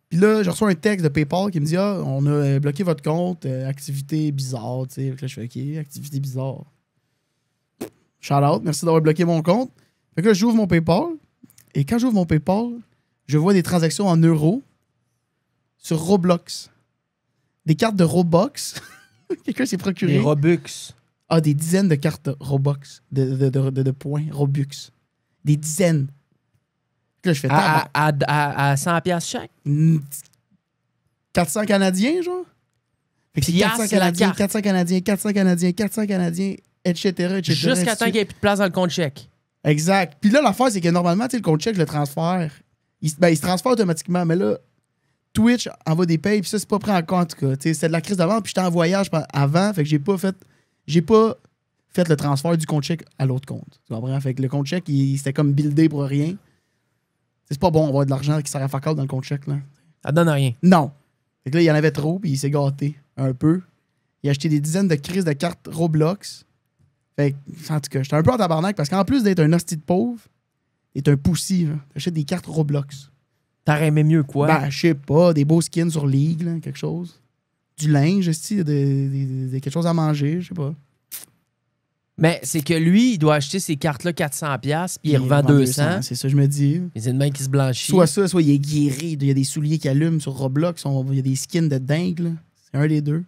Puis là, je reçois un texte de PayPal qui me dit « Ah, on a bloqué votre compte, activité bizarre. » Tu sais, là, je fais « OK, activité bizarre. » Shout out, merci d'avoir bloqué mon compte. Fait que là, j'ouvre mon PayPal. Et quand j'ouvre mon PayPal, je vois des transactions en euros sur Roblox. Des cartes de Roblox. Quelqu'un s'est procuré. Les Robux. Des dizaines de cartes de Robux. De points Robux. Des dizaines. Là, je fais À 100$ chaque. 400 Canadiens, genre? Fait que c'est Piastres, 400 c'est la Canadiens, carte. 400 Canadiens, 400 Canadiens, 400 Canadiens, etc. Jusqu'à temps qu'il n'y ait plus de place dans le compte chèque. Exact. Puis là, l'affaire, c'est que normalement, tu sais, le compte chèque, je le transfère. Il se transfère automatiquement, mais là, Twitch envoie des payes, puis ça, c'est pas pris en compte, en tout cas. Tu sais, c'était de la crise d'avant, puis j'étais en voyage avant, fait que j'ai pas fait le transfert du compte chèque à l'autre compte. Tu comprends? Fait que le compte chèque, c'était comme buildé pour rien. C'est pas bon, on va avoir de l'argent qui sert à fuck all dans le compte chèque, là. Ça donne rien. Non. Fait que là, il y en avait trop, puis il s'est gâté un peu. Il a acheté des dizaines de crises de cartes Roblox. Fait que, en tout cas, j'étais un peu en tabarnak parce qu'en plus d'être un hostie de pauvre, t'es un poussi, là. T'achètes des cartes Roblox. T'aurais aimé mieux quoi? Ben, je sais pas, des beaux skins sur League, là, quelque chose. Du linge, hostie, quelque chose à manger, je sais pas. Mais c'est que lui, il doit acheter ces cartes-là 400$, puis il revend 200$. C'est ça, je me dis. Et c'est une main qui se blanchit. Soit ça, soit il est guéri. Il y a des souliers qui allument sur Roblox. Il y a des skins de dingue, là. C'est un des deux.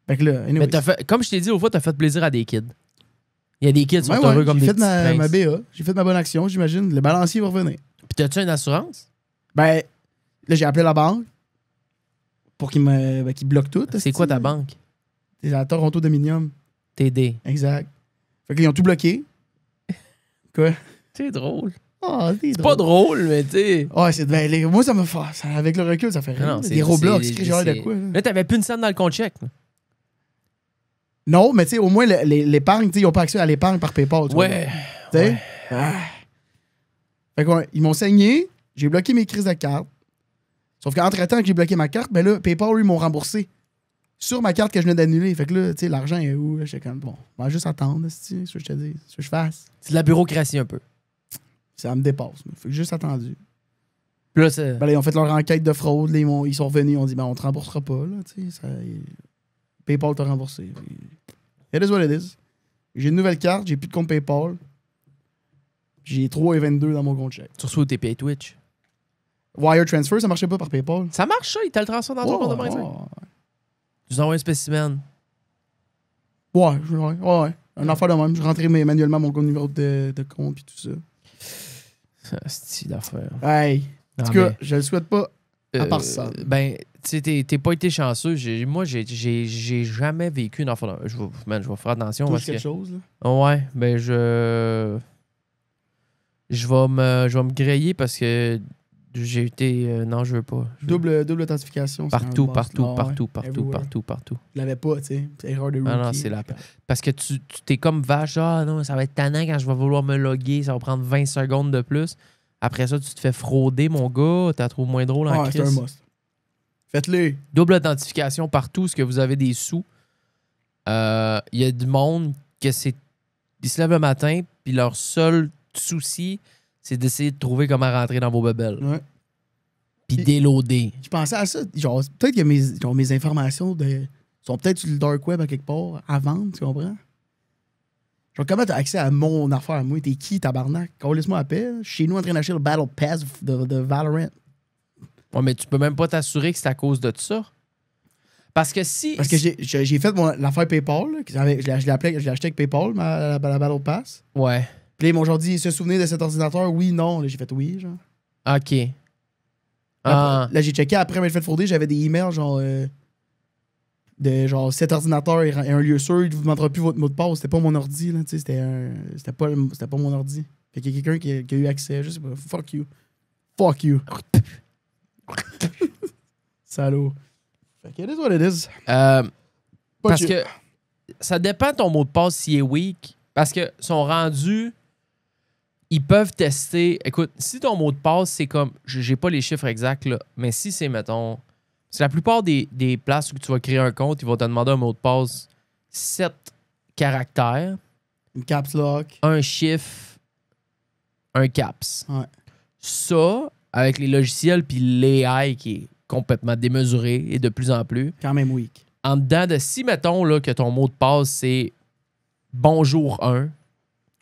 Fait que là, anyways. Mais comme je t'ai dit, au fois, t'as fait plaisir à des kids. Il y a des kids qui sont heureux comme des j'ai fait petits ma princes. BA. J'ai fait ma bonne action, j'imagine. Le balancier va revenir. Puis t'as-tu une assurance? Ben, là, j'ai appelé la banque pour qu'ils bloquent tout. C'est quoi ta banque? C'est à Toronto Dominium. TD. Exact. Fait qu'ils ont tout bloqué. Quoi? C'est drôle. Ah, C'est pas drôle, mais tu sais. Ah, moi, ça me fait. Avec le recul, ça fait rire. Non, Des Roblox, j'ai de quoi. Là. Là, t'avais plus une scène dans le compte chèque. là. Non, mais tu sais, au moins, l'épargne, tu sais, ils n'ont pas accès à l'épargne par PayPal. Tu Ouais. sais? Ouais. Ah. Fait que, ouais, ils m'ont saigné, j'ai bloqué mes crises de carte. Sauf qu'entre-temps que j'ai bloqué ma carte, ben là, PayPal, eux, ils m'ont remboursé sur ma carte que je venais d'annuler. Fait que là, tu sais, l'argent est où? J'étais comme, bon, on va juste attendre, c'est ce que je te dis, ce que je fasse. C'est de la bureaucratie un peu. Ça me dépasse. Fait que j'ai juste attendu. Puis là, c'est. Ben là, ils ont fait leur enquête de fraude, là, ils sont revenus, ils ont dit, ben on te remboursera pas, là, tu sais. PayPal t'a remboursé. It is what it is. J'ai une nouvelle carte, j'ai plus de compte PayPal. J'ai 3,22 dans mon compte chèque. Tu reçois tes Pay Twitch. Wire Transfer, ça marchait pas par PayPal. Ça marche, ça? Il t'a le transfert dans ton compte de magasin? Tu nous envoies un spécimen. Ouais. Un affaire de même. Je rentrais manuellement mon numéro de compte puis tout ça. C'est d'affaire. Hey. En Non, tout cas, mais- je le souhaite pas. À part ça. Ben, tu sais, t'es pas été chanceux. Moi, j'ai jamais vécu une affaire. Je vais faire attention. Touche Parce quelque que... chose, là. Ouais, ben je vais me griller parce que j'ai été. Non, je veux pas. Double authentification. c'est Partout, un boss. partout, Ah ouais. partout, partout, Everywhere. partout, partout. Je l'avais pas, tu sais. C'est erreur de rookie. Ah non, c'est la peine. Parce que tu t'es comme vache. Ah non, ça va être tannant quand je vais vouloir me loguer. Ça va prendre 20 secondes de plus. Après ça, tu te fais frauder, mon gars. T'as trouvé moins drôle en Ouais, c'est un crise. must. Faites-le. Double authentification partout, ce que vous avez des sous. Il y a du monde que c'est. Ils se lèvent le matin, puis leur seul souci, c'est d'essayer de trouver comment rentrer dans vos bebelles. Ouais. Puis déloader. Je pensais à ça. Genre, peut-être que mes informations sont peut-être sur le dark web à quelque part à vendre, tu comprends? Genre, comment t'as accès à mon affaire à moi? T'es qui, tabarnak? Laisse-moi appel. Je suis chez nous en train d'acheter le Battle Pass de Valorant. Ouais, mais tu peux même pas t'assurer que c'est à cause de ça. Parce que si. Parce que j'ai fait l'affaire PayPal. Là, je l'ai acheté avec PayPal, la Battle Pass. Ouais. Puis là, ils m'ont genre dit, se souvenir de cet ordinateur? Oui, non. Là, j'ai fait oui, genre. OK. Là, j'ai checké après m'être fait frauder, j'avais des emails genre de genre cet ordinateur est un lieu sûr, il ne vous demandera plus votre mot de passe. C'était pas mon ordi, là, tu sais, c'était pas mon ordi. Fait qu'il y a quelqu'un qui a eu accès, je sais pas. Fuck you. Fuck you. Salaud. Fait que it is what it is. Parce que ça dépend de ton mot de passe s'il est weak. Parce que sont rendus. Ils peuvent tester. Écoute, si ton mot de passe, c'est comme. J'ai pas les chiffres exacts, là, mais si c'est, mettons. C'est la plupart des places où tu vas créer un compte, ils vont te demander un mot de passe 7 caractères, Une caps lock. un chiffre, un caps. Ouais. Ça, avec les logiciels puis l'AI qui est complètement démesuré et de plus en plus, Quand même weak. en dedans de si, mettons, là, que ton mot de passe, c'est Bonjour 1,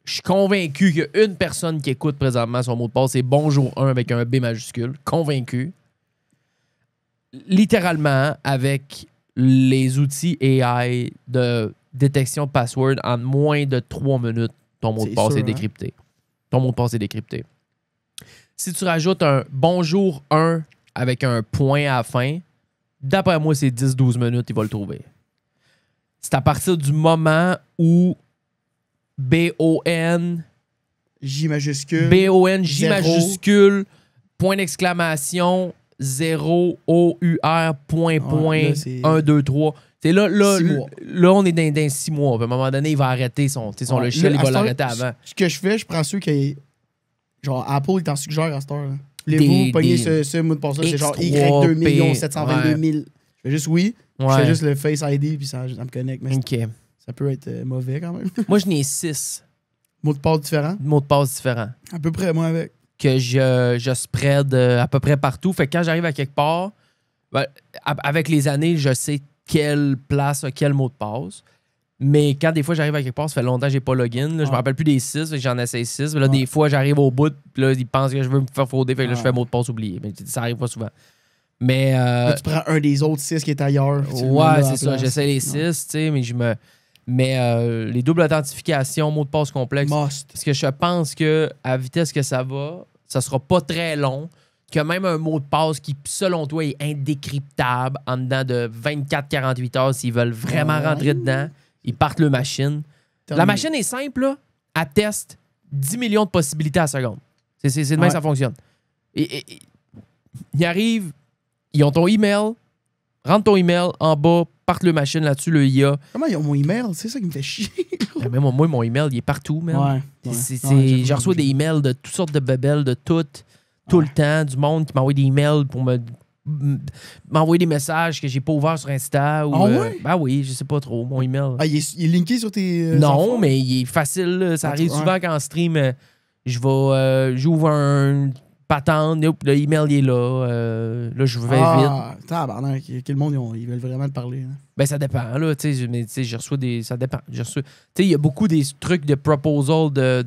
je suis convaincu qu'il y a une personne qui écoute présentement son mot de passe, c'est Bonjour 1 avec un B majuscule. Convaincu. Littéralement, avec les outils AI de détection de password, en moins de 3 minutes, ton mot de C'est passe sûr, est hein? décrypté. Ton mot de passe est décrypté. Si tu rajoutes un Bonjour 1 avec un point à la fin, d'après moi, c'est 10-12 minutes, il va le trouver. C'est à partir du moment où B-O-N, J majuscule. B-O-N, J Zéro. majuscule, point d'exclamation, 0, O-U-R, point, là, c'est 1, 2, 3. C'est là, 6 mois. là, on est dans 6 mois. Puis à un moment donné, il va arrêter son Ouais, logiciel, là, il à va cette heure, l'arrêter avant. Ce que je fais, je prends ceux qui. Genre, Apple, il t'en suggère à cette heure. Là. Des- Voulez-vous pogner des- ce mot de passe-là? C'est genre X3P, Y2 722 000. Je fais juste oui. Je Ouais. fais juste le Face ID, puis ça me connecte. Mais OK. ça peut être mauvais quand même. Moi, je n'ai 6 Mot de passe différent. mots de passe différents À peu près, moi, avec. que je spread à peu près partout. Fait que quand j'arrive à quelque part, ben, avec les années, je sais quelle place a quel mot de passe. Mais quand des fois j'arrive à quelque part, ça fait longtemps que j'ai pas login. Là, je me rappelle plus des 6, fait que j'en essaie 6. Là, des fois, j'arrive au bout, puis là, ils pensent que je veux me faire frauder, fait que là, je fais mot de passe oublié. Mais ça arrive pas souvent. Mais. Là, tu prends un des autres 6 qui est ailleurs. puis tu le mets Ouais, là à c'est la ça. place. J'essaie les 6, tu sais, mais je me. Mais les doubles authentifications, mots de passe complexes. Must. Parce que je pense que à vitesse que ça va, ça sera pas très long. Que même un mot de passe qui, selon toi, est indécryptable en dedans de 24-48 heures, s'ils veulent vraiment Ouais. rentrer dedans, ils partent le machine. La machine est simple, là. Elle teste 10 millions de possibilités à la seconde. C'est de même Ouais. que ça fonctionne. Et ils arrivent, ils ont ton email, rentre ton email en bas, partent le machine là-dessus, le IA. Comment ils ont mon email? C'est ça qui me fait chier. Même moi, mon email, il est partout, man. Ouais. Je reçois des emails de toutes sortes de bebelles, de tout le temps, du monde qui m'envoie des emails pour m'envoyer des messages que j'ai pas ouverts sur Insta. Ou, Ah ouais? Ben oui, je sais pas trop, mon email. Ah, il est linké sur tes. non, affaires? mais il est facile. Là. Ça arrive Ouais. souvent qu'en stream, j'ouvre un patente, le email il est là. Là, je vais vite. Ah, tabarnak, quel monde, ils veulent vraiment te parler. Hein. Ben, ça dépend, là. Tu sais, mais tu sais, je reçois des. Ça dépend. Tu sais, il y a beaucoup des trucs de proposal de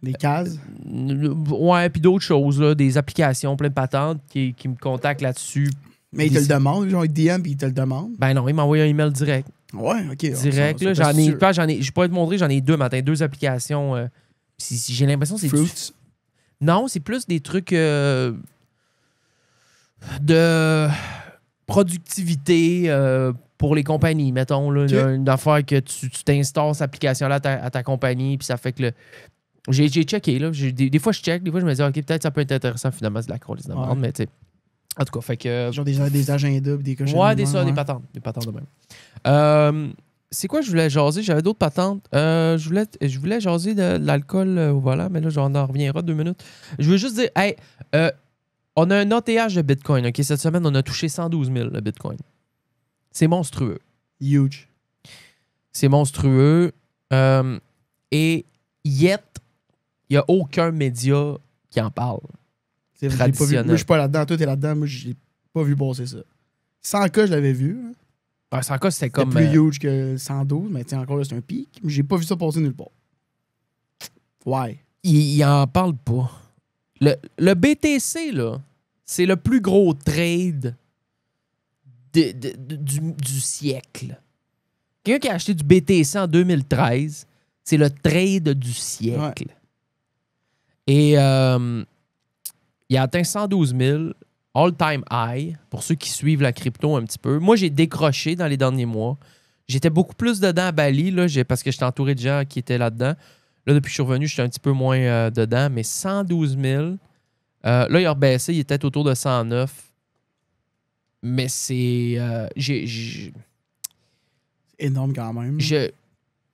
Des cases. ouais, puis d'autres choses, là, des applications, plein de patentes qui me contactent là-dessus. Mais ils te le demandent, genre, ils te DM puis ils te le demandent. Ben non, ils m'ont envoyé un email direct. Ouais, ok. Direct, là. J'en ai. Je peux te montrer, j'en ai 2 matin, 2 applications. Si j'ai l'impression que c'est. Fruits. Non, c'est plus des trucs de productivité pour les compagnies, mettons. Là, Okay. Une affaire que tu t'installes cette application-là à ta compagnie, puis ça fait que j'ai checké. Là, des fois, je check, des fois, je me dis, OK, peut-être ça peut être intéressant, finalement, c'est de la colle, Ouais. mais tu sais. En tout cas, fait que. Genre des agendas pis des cochons. Ouais, des patentes. Des patentes de même. C'est quoi je voulais jaser? J'avais d'autres patentes. Je voulais jaser de l'alcool au volant, mais là, j'en en reviendra 2 minutes. Je veux juste dire, hey, on a un OTH de Bitcoin. OK? Cette semaine, on a touché 112 000 le Bitcoin. C'est monstrueux. Huge. C'est monstrueux. Et yet, il n'y a aucun média qui en parle. C'est vrai, j'ai pas vu. Traditionnel. Moi, je suis pas là-dedans. Toi, t'es là-dedans. Moi, j'ai pas vu passer ça. 100K, je l'avais vu. Hein. Ouais, c'est encore, c'était C'était comme. plus huge que 112, mais tiens, encore là, c'est un pic. Mais j'ai pas vu ça passer nulle part. Ouais. Il en parle pas. Le BTC, là, c'est le plus gros trade du siècle. Quelqu'un qui a acheté du BTC en 2013, c'est le trade du siècle. Ouais. Et il a atteint 112 000, all-time high, pour ceux qui suivent la crypto un petit peu. Moi, j'ai décroché dans les derniers mois. J'étais beaucoup plus dedans à Bali, là, parce que j'étais entouré de gens qui étaient là-dedans. Là, depuis que je suis revenu, je suis un petit peu moins dedans, mais 112 000. Là, il a rebaissé, il était autour de 109. Mais c'est... C'est énorme quand même.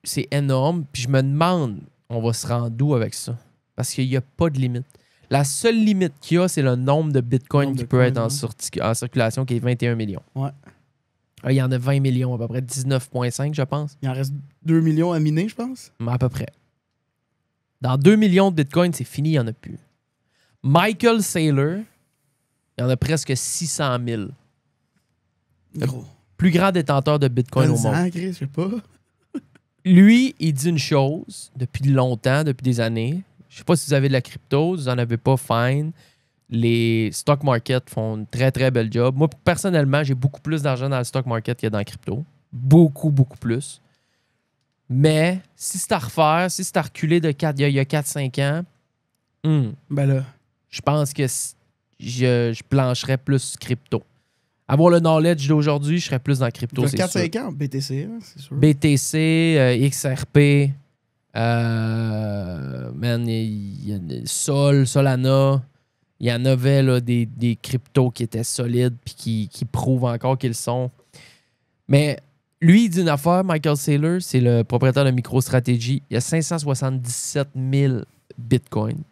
c'est énorme. Puis je me demande, on va se rendre où avec ça? Parce qu'il n'y a pas de limite. La seule limite qu'il y a, c'est le nombre de bitcoins qui peut être en circulation, qui est 21 millions. Ouais. Là, il y en a 20 millions, à peu près 19,5, je pense. Il en reste 2 millions à miner, je pense. À peu près. Dans 2 millions de bitcoins, c'est fini, il n'y en a plus. Michael Saylor, il y en a presque 600 000. Gros. Plus grand détenteur de bitcoin au monde. Chris, je sais pas. Lui, il dit une chose depuis longtemps, depuis des années. Je sais pas si vous avez de la crypto, vous en avez pas, fine. Les stock market font une très, très belle job. Moi, personnellement, j'ai beaucoup plus d'argent dans le stock market que dans la crypto. Beaucoup, beaucoup plus. Mais si c'est à refaire, si c'est à reculer de il y a 4-5 ans, Ben là. je pense que je plancherais plus crypto. Avoir le knowledge d'aujourd'hui, je serais plus dans crypto, Il c'est y a sûr. 4-5 ans, BTC, hein, c'est sûr. BTC, XRP, man, il y a Sol, Solana. Il y en avait là, des cryptos qui étaient solides puis qui prouvent encore qu'ils le sont. Mais lui, il dit une affaire, Michael Saylor, c'est le propriétaire de MicroStrategy. Il y a 577 000 bitcoins.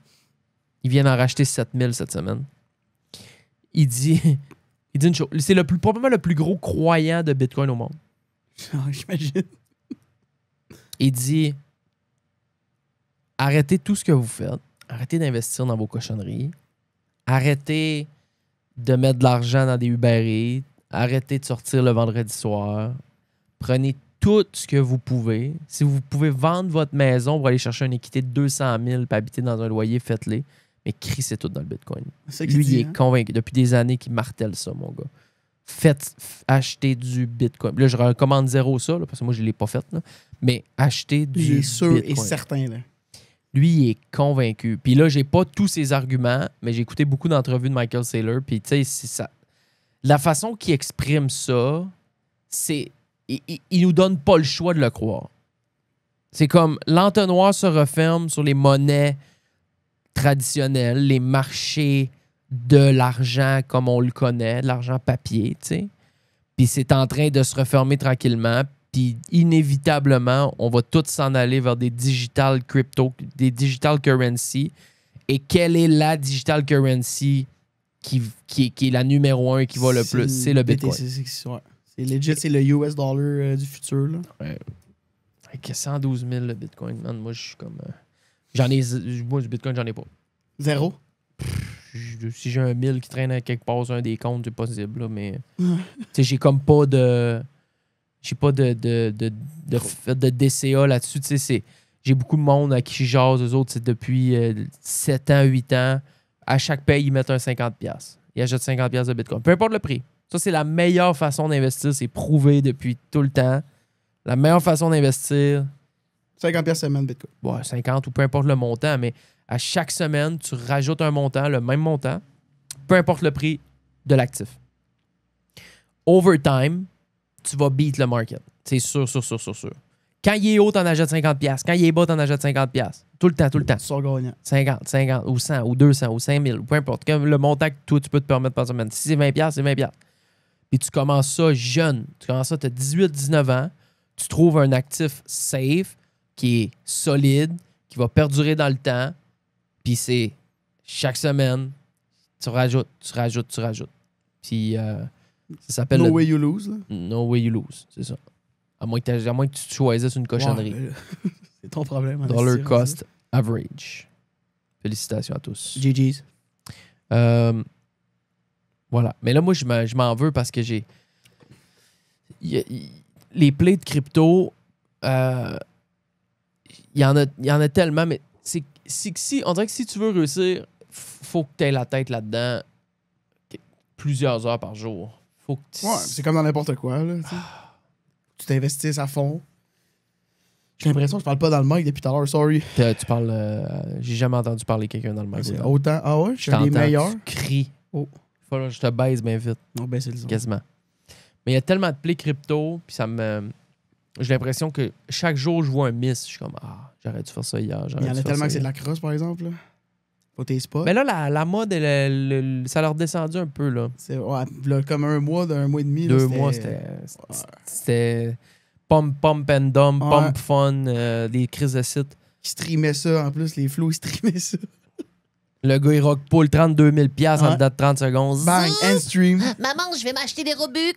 Il vient d'en racheter 7 000 cette semaine. Il dit une chose. C'est probablement le plus gros croyant de bitcoin au monde. J'imagine. Il dit arrêtez tout ce que vous faites. Arrêtez d'investir dans vos cochonneries. Arrêtez de mettre de l'argent dans des Uber Eats. Arrêtez de sortir le vendredi soir. Prenez tout ce que vous pouvez. Si vous pouvez vendre votre maison pour aller chercher une équité de 200 000 pour habiter dans un loyer, faites-les. Mais crissez tout dans le Bitcoin. C'est ça qu'il Lui, dit, il est hein. convaincu. Depuis des années qu'il martèle ça, mon gars. Achetez du Bitcoin. Là, je recommande zéro ça, là, parce que moi, je ne l'ai pas fait. Là. Mais achetez du Il est sûr Bitcoin. et certain, là. Lui, il est convaincu. Puis là, j'ai pas tous ses arguments, mais j'ai écouté beaucoup d'entrevues de Michael Saylor. Puis, tu sais, c'est ça. La façon qu'il exprime ça, c'est... Il nous donne pas le choix de le croire. C'est comme l'entonnoir se referme sur les monnaies traditionnelles, les marchés de l'argent comme on le connaît, de l'argent papier, tu sais. Puis c'est en train de se refermer tranquillement. Puis inévitablement, on va tous s'en aller vers des digital crypto, des digital currency. Et quelle est la digital currency qui est la numéro 1 qui va le plus? C'est le Bitcoin. C'est legit, c'est le US dollar du futur, là. Ouais. Avec 112 000 le Bitcoin, man, moi, je suis comme... Moi, du Bitcoin, j'en ai pas. Zéro? si j'ai un 1000 qui traîne à quelque part sur un des comptes, c'est possible, là, mais j'ai comme pas de... J'ai pas de DCA là-dessus. J'ai beaucoup de monde à qui je jase, eux autres, c'est depuis 7 ans, 8 ans. À chaque paye, ils mettent un 50$. Ils achètent 50$ de Bitcoin. Peu importe le prix. Ça, c'est la meilleure façon d'investir. C'est prouvé depuis tout le temps. La meilleure façon d'investir... 50$ semaine Bitcoin. Ouais, 50 ou peu importe le montant, mais à chaque semaine, tu rajoutes un montant, le même montant, peu importe le prix de l'actif. Over time, tu vas beat le market. C'est sûr. Quand il est haut, t'en achètes 50$. Quand il est bas, t'en achètes 50$. Tout le temps. Tu sors gagnant. 50, ou 100, ou 200, ou 5000, ou peu importe. Comme le montant que toi, tu peux te permettre par semaine. Si c'est 20$, c'est 20$. Puis tu commences ça jeune. Tu commences ça, tu as 18-19 ans. Tu trouves un actif safe, qui est solide, qui va perdurer dans le temps. Puis c'est chaque semaine, tu rajoutes. Puis ça s'appelle... No way you lose. Là. No way you lose, c'est ça. À moins que tu choisisses une cochonnerie. Ouais, c'est ton problème. Dollar cost average. Félicitations à tous. GG's. Voilà. Mais là, moi, je m'en veux parce que j'ai... Les plays de crypto, il y en a tellement, mais on dirait que si tu veux réussir, faut que tu aies la tête là-dedans plusieurs heures par jour. Faut que Ouais, c'est comme dans n'importe quoi. Là, tu t'investisses à fond. J'ai l'impression que je parle pas dans le mic depuis tout à l'heure, sorry. Tu parles... j'ai jamais entendu parler quelqu'un dans le mic. Autant. Ah ouais? Je suis un des meilleurs. Tu cries. Oh. Faut que je te baise bien vite. Non, ben c'est le son. Quasiment. Mais il y a tellement de plays crypto, puis ça me... J'ai l'impression que chaque jour, je vois un miss. Je suis comme, j'aurais dû faire ça hier. Il y en a tellement que c'est de la crosse, par exemple. Là. Pour tes spots. Mais là, la mode, ça leur descendu un peu. Là. C'est là, comme un mois et demi. 2 mois, c'était pump and dump, pump fun, des crises de site. Ils streamaient ça en plus, les flows, ils streamaient ça. Le gars, il rock pull 32 000$ en dedans de 30 secondes. Bang, end stream. Maman, je vais m'acheter des Robux.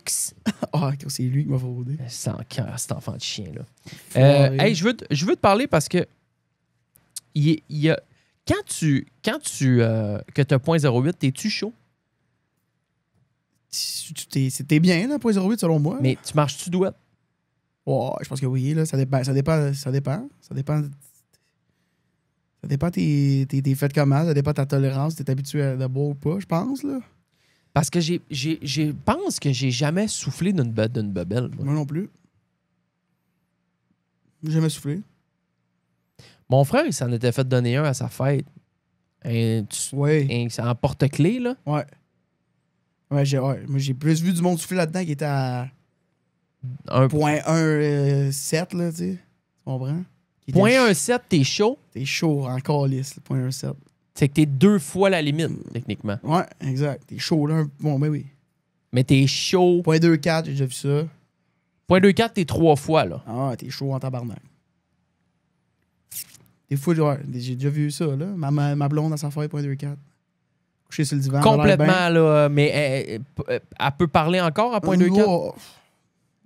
C'est lui qui m'a fraudé. C'est en cœur, cet enfant de chien, là. Hey, je veux te parler parce que il y a... Quand tu que tu as 0.08, t'es-tu chaud? T'es bien, là, 0.08 selon moi. Mais tu marches-tu douette? Ouais, je pense que oui, là. Ça dépend. Ça dépend tes fêtes comment, ça dépend de ta tolérance, t'es habitué à boire ou pas, je pense, là. Parce que je pense que j'ai jamais soufflé d'une bebelle. Moi non plus. J'ai jamais soufflé. Mon frère, il s'en était fait donner un à sa fête. C'est en porte-clés, là. Ouais. Moi, j'ai plus vu du monde souffler là-dedans qui était à 0.17, là, tu sais. Tu comprends? 0.17, t'es chaud? T'es chaud en calice, 0.17. C'est que t'es 2 fois la limite, techniquement. Ouais, exact. T'es chaud, là. Bon, ben oui. Mais t'es chaud. 0.24, j'ai déjà vu ça. 0.24, t'es 3 fois, là. Ah, t'es chaud en tabarnak. Des fois, j'ai déjà vu ça, là. Ma blonde, à sa fête, 0.24. Couché sur le divan. Complètement, là. Mais elle peut parler encore à 0.24?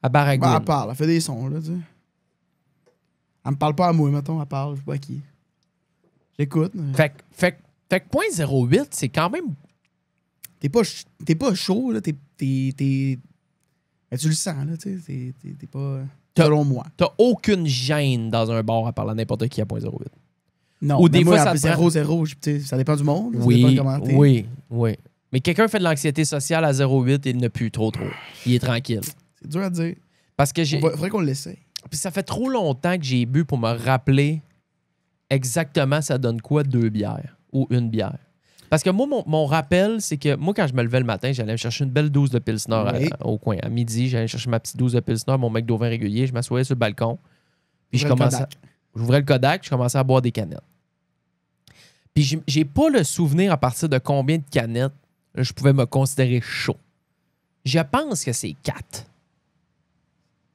À baragouine. Elle parle, elle fait des sons, là, tu sais. Elle me parle pas à moi, mettons, elle parle, je sais pas à qui. J'écoute. Fait que 0.08, c'est quand même... T'es pas chaud, là, mais tu le sens, là, tu sais, t'es pas... Selon moi. T'as aucune gêne dans un bar à parler à n'importe qui à 0.08. Non, ou des moi, fois, ça 0-0, ça dépend du monde. Oui, ça dépend comment t'es. oui. Mais quelqu'un fait de l'anxiété sociale à 0.8, il n'a plus trop. Il est tranquille. C'est dur à dire. Parce que faudrait qu'on l'essaye. Puis ça fait trop longtemps que j'ai bu pour me rappeler exactement ça donne quoi 2 bières ou 1 bière. Parce que moi, mon rappel, c'est que moi, quand je me levais le matin, j'allais me chercher une belle dose de Pilsner au coin. À midi, j'allais chercher ma petite dose de Pilsner, mon mec d'eau vin régulier, je m'assoyais sur le balcon. Puis j'ouvrais le Kodak, je commençais à boire des canettes. Puis j'ai pas le souvenir à partir de combien de canettes je pouvais me considérer chaud. Je pense que c'est 4.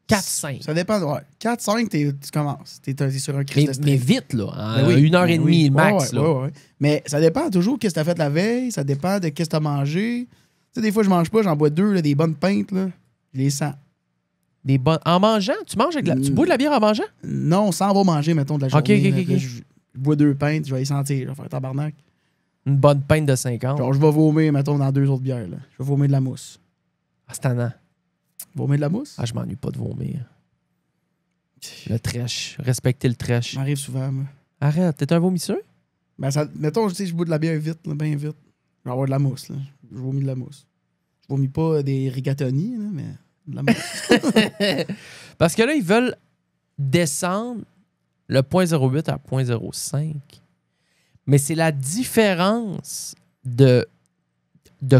4-5. Ça dépend. Ouais. 4-5, tu commences. T'es sur un crise de stress. Mais vite, là. En 1h30 max. Ouais. Mais ça dépend toujours de ce que t'as fait la veille. Ça dépend de ce que t'as mangé. Tu sais, des fois, je mange pas, j'en bois 2, là, des bonnes pintes. Là. Je les sens. En mangeant? Tu manges avec tu bois de la bière en mangeant? Non, sans va manger, mettons, de la journée. OK. Je bois 2 pintes, je vais les sentir. Je vais faire tabarnak. Une bonne pinte de 50. Genre, je vais vomir, mettons, dans 2 autres bières. Là. Je vais vomir de la mousse. Ah, c'est tannant. Vomir de la mousse? Ah, je m'ennuie pas de vomir. Le trèche. Respecter le trèche. Ça m'arrive souvent, moi. Arrête, t'es un vomisseur? Ben, ça, mettons, je bois de la bière vite, là, bien vite. Je vais avoir de la mousse, là. Je vomis de la mousse. Je vomis pas des rigatoni, là, mais de la mousse. Parce que là, ils veulent descendre le 0.08 à 0.05. Mais c'est la différence de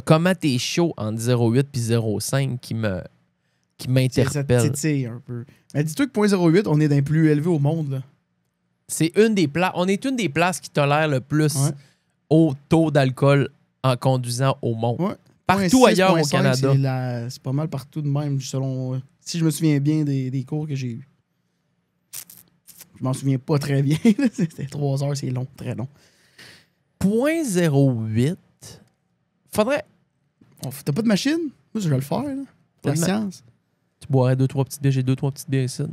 comment t'es chaud entre 0.8 et 0.5 qui Ça m'interpelle. titille un peu. Mais dis-toi que 0.08, on est d'un plus élevé au monde, là. C'est une des places. On est une des places qui tolère le plus Ouais. haut taux d'alcool en conduisant au monde. Ouais. Partout 0.6, ailleurs au 0.5, Canada. C'est pas mal partout de même, selon. Si je me souviens bien des cours que j'ai eus. Je m'en souviens pas très bien. C'était 3 heures, c'est long, très long. 0.08. Faudrait. T'as pas de machine? Moi, je vais le faire, là. Pour la science. Tu boirais 2-3 petites bières. J'ai 2-3 petites bières ici.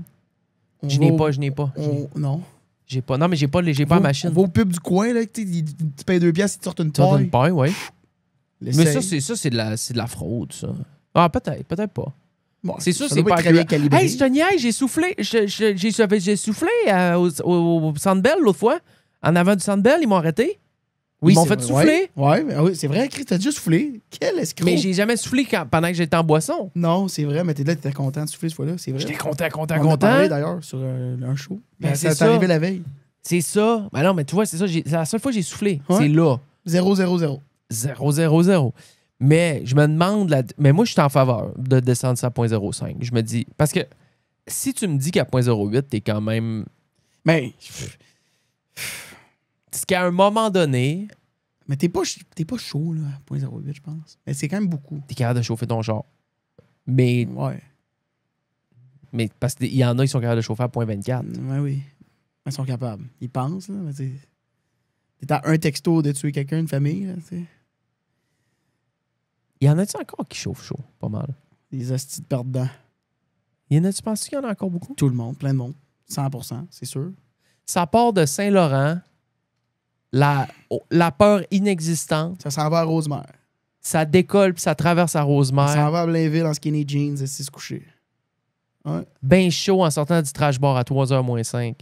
On Je va n'ai au- pas, je n'ai pas. Non. J'ai pas. Non, mais j'ai pas la machine. On va au pub du coin, là. Tu payes 2 piastres, ils te sortent une Tu as paille. une paille, oui. Mais L'essaye. ça, c'est de la fraude, ça. Ah, peut-être pas. Bon, C'est sûr, ça c'est doit pas être très bien agréable. calibré. Hey, je te niaise, j'ai soufflé. J'ai soufflé au Centre Bell l'autre fois. En avant du Centre Bell, ils m'ont arrêté. Ils m'ont c'est fait vrai. souffler. Ouais, oui, c'est vrai, Chris, t'as déjà soufflé. Quel escroc. Mais j'ai jamais soufflé pendant que j'étais en boisson. Non, c'est vrai, mais t'étais content de souffler cette fois-là, c'est vrai. J'étais content. On en a parlé d'ailleurs sur un show. Ben, ça c'est t'est ça. arrivé la veille. C'est ça. Ben non, mais tu vois, c'est ça. C'est la seule fois que j'ai soufflé. Ouais. C'est là. 0-0-0. 0-0-0. Mais je me demande... Mais moi, je suis en faveur de descendre ça à 0.05. Je me dis... Parce que si tu me dis qu'à 0.08, t'es quand même... Mais C'est qu'à un moment donné, t'es pas chaud, là, à 0.08, je pense. Mais c'est quand même beaucoup. t'es capable de chauffer ton char. Mais Ouais. parce qu'il y en a qui sont capables de chauffer à 0.24. Ouais, oui. Ils sont capables. Ils pensent, là. Mais t'es à un texto de tuer quelqu'un, une famille, là, tu sais. Il y en a-tu encore qui chauffent chaud? Pas mal. Les hosties de perdants. Il y en a-tu, penses-tu qu'il y en a encore beaucoup? Tout le monde, plein de monde. 100%, c'est sûr. Ça part de Saint-Laurent, la peur inexistante, Ça s'en va à Rosemère. ça décolle puis ça traverse à Ça s'en Rosemère. va à Blainville en skinny jeans et se coucher. Ouais. Ben chaud en sortant du trash bar à 3h moins 5.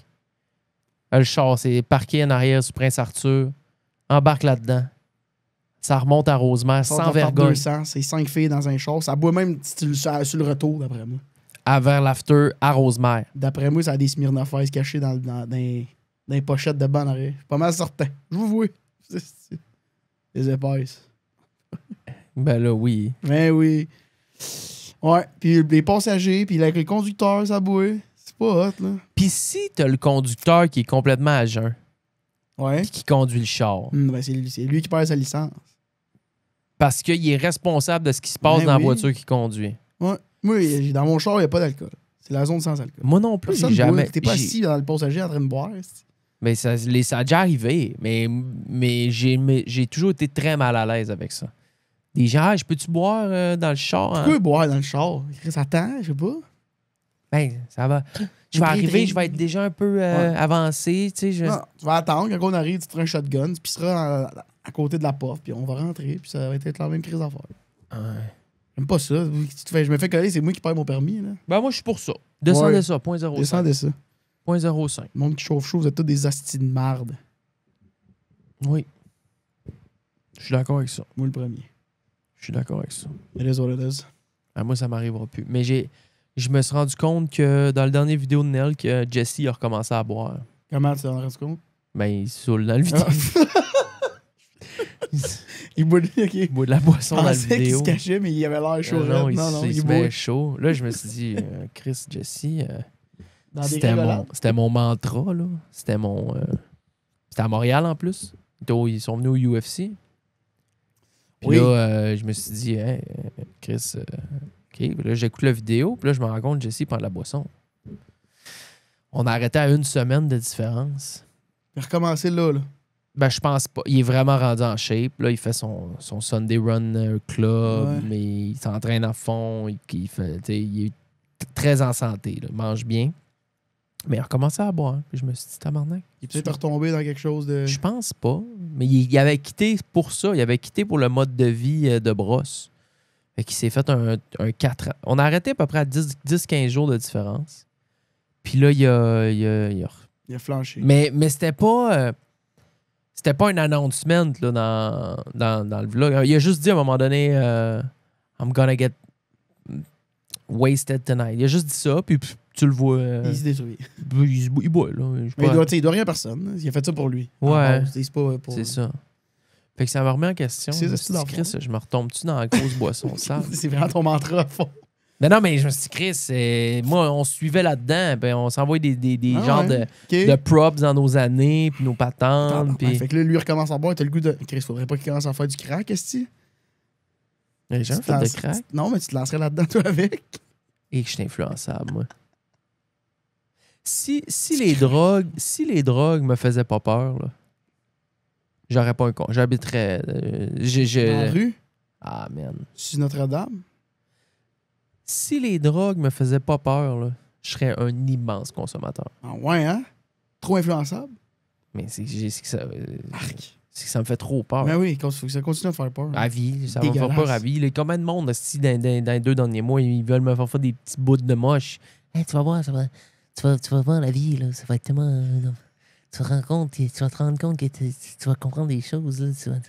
Le char, c'est parqué en arrière sur Prince-Arthur. Embarque là-dedans. Ça remonte à Rosemère Ça sans part vergogne. 200, c'est 5 filles dans un char. Ça boit même sur le retour, d'après moi. À vers l'after à Rosemère. D'après moi, ça a des Smirnoff Ice cachés dans les pochettes de banc en arrière. Pas mal certain. Je vous vois. Les épaisses. Ben là, oui. Ben oui. Ouais. Puis les passagers, puis les conducteurs, ça boit. C'est pas hot, là. Puis si t'as le conducteur qui est complètement à jeun Ouais. puis qui conduit le char, Ben, c'est lui qui perd sa licence. parce qu'il est responsable de ce qui se passe Ben dans la oui. voiture qu'il conduit. Ouais. Moi, dans mon char, il n'y a pas d'alcool. C'est la zone sans alcool. Moi non plus, Personne j'ai jamais. boit. T'es pas j'ai- assis dans le passager en train de boire. c'est- Mais ça a déjà arrivé. Mais j'ai toujours été très mal à l'aise avec ça. Des gens, je peux-tu boire dans le char? Tu peux boire dans le char. Chris, attends, je sais pas. Ben, ça va. Je vais arriver, je vais être déjà un peu Ouais. avancé. Tu sais, Non, tu vas attendre. Quand on arrive, tu te feras un shotgun, tu pisseras à côté de la porte, puis on va rentrer, puis ça va être la même crise d'affaires. Ouais. J'aime pas ça. Je me fais coller, c'est moi qui perds mon permis. Là. Ben, moi, je suis pour ça. Descendez Ouais. ça, 0.05. Descendez ça. 0.05. Le monde qui chauffe chaud, vous êtes tous des hosties de marde. Oui. Je suis d'accord avec ça. Moi, le premier. Je suis d'accord avec ça. It is what it is. Ah, moi, ça m'arrivera plus. Mais je me suis rendu compte que dans le dernier vidéo de Nel, que Jesse a recommencé à boire. Comment tu t'en rends compte? Ben, il saoule dans le vidéo. Il boit ok. Il boit de la boisson dans la pensais qu'il vidéo. se cachait, mais il avait l'air chaud. Non, raide. il se boit. met chaud. Là, je me suis dit, Chris, Jesse, Dans des c'était rigolades. c'était mon mantra, là. C'était mon... c'était à Montréal, en plus. Ils sont venus au UFC. Puis Oui. là, je me suis dit, hey, Chris, OK. Puis là, j'écoute la vidéo. Puis là, je me rends compte que Jesse prend de la boisson. On a arrêté à 1 semaine de différence. Il a recommencé là. Ben, je pense pas. Il est vraiment rendu en shape. Là, il fait son Sunday Run Club, Ouais. mais il s'entraîne à fond. Il est très en santé. Là. Il mange bien. Mais il a recommencé à boire. Puis je me suis dit, tabarnak. Il est peut-être retombé dans quelque chose de. Je pense pas. Mais il avait quitté pour ça. Il avait quitté pour le mode de vie de brosse. Fait qu'il s'est fait un 4 ans. On a arrêté à peu près à 10-15 jours de différence. Puis là, il a Il a flanché. Mais c'était pas. C'était pas un announcement là, dans le vlog. Il a juste dit à un moment donné I'm gonna get wasted tonight. Il a juste dit ça, puis tu le vois. Il se détruit. Il boit, là. Mais il doit rien à personne. Il a fait ça pour lui. Ouais. C'est pas pour. C'est ça. Fait que ça me remet en question. C'est Je me ça, suis dit, Chris, je me retombe-tu dans la grosse boisson sale? C'est vraiment ton mantra à fond. Non, mais je me suis dit, Chris, moi, on suivait là-dedans. Ben, on s'envoyait des genres ouais. de props dans nos années, puis nos patentes. Ouais, Puis... fait que là, lui, il recommence à boire. T'as le goût de. Chris, faudrait pas qu'il commence à faire du crack, est-ce que J'ai jamais fait de crack. Non, mais tu te lancerais là-dedans, toi, avec. Et que je suis influençable, moi. Si les drogues me faisaient pas peur, là, j'aurais pas un con. J'habiterais. Dans la rue, Ah, man. sur Notre-Dame. Si les drogues me faisaient pas peur, là, je serais un immense consommateur. Ah ouais, hein? Trop influençable. Mais c'est que ça. Arc. C'est que ça me fait trop peur. Ben oui, faut que ça continue à te faire peur. À vie, ça va me Dégueulasse. faire peur à vie. Il y a combien de monde aussi, dans les 2 derniers mois, ils veulent me faire des petits bouts de moche. Hey, tu vas voir, tu vas voir la vie, là. Ça va être tellement. Tu vas te rendre compte que tu vas comprendre des choses, là.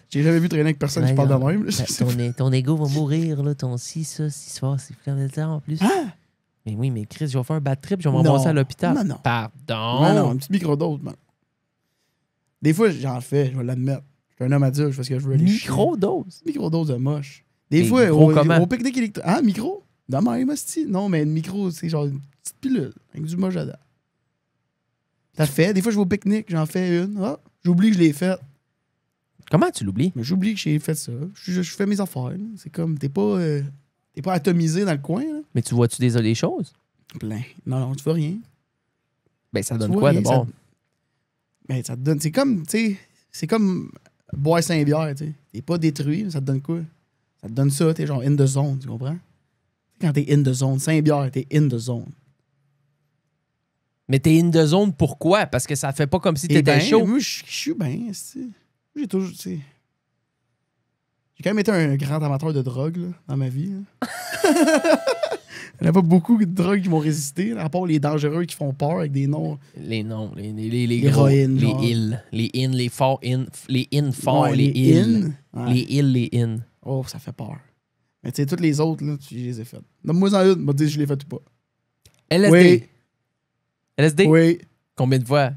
J'ai jamais vu traîner avec personne qui parle de même. Là. Ton ego va mourir, là. Ton ci, ça, c'est comme ça en plus. Hein? Mais oui, mais Chris, je vais faire un bad trip, je vais m'embrasser à l'hôpital. Non. Pardon. Non, une petite microdose, man. Des fois, j'en fais, je vais l'admettre. Je suis un homme adulte, je fais ce que je veux. Microdose. Microdose de moche. Des Mais fois, gros comment? au pique-nique électrique. Ah, micro? De même, hostie. Non, mais une micro, c'est genre une petite pilule avec du moche dedans. T'as fait. Des fois, je vais au pique-nique, j'en fais une. Ah, j'oublie que je l'ai faite. Comment tu l'oublies? Mais j'oublie que j'ai fait ça. Je fais mes affaires. Là. C'est comme, t'es pas atomisé dans le coin. Là. Mais tu vois-tu des choses? Plein. Non, tu vois rien. Ben, ça Tu donne vois quoi rien, d'abord? Ben, ça te donne. C'est comme, tu sais, c'est comme boire 5 bières, tu sais. T'es pas détruit, mais ça te donne quoi? Ça te donne ça, t'es genre in the zone, tu comprends? Quand t'es in the zone, 5 bières, t'es in the zone. Mais t'es in the zone, pourquoi? Parce que ça fait pas comme si Et t'étais ben, chaud. moi, je suis bien, tu j'ai toujours, tu sais. J'ai quand même été un grand amateur de drogue, là, dans ma vie. Là. Il n'y a pas beaucoup de drogues qui m'ont résisté, à part les dangereux qui font peur avec des noms. Les noms, les L'héroïne, gros, genre. les forts, les in forts, Ouais, les in. in. Ouais. Les in. Oh, ça fait peur. Mais tu sais, toutes les autres, là, je les ai faites. Donne-moi en une, m'a dit si je l'ai fait ou pas. LSD. Oui. LSD? Oui. Combien de fois?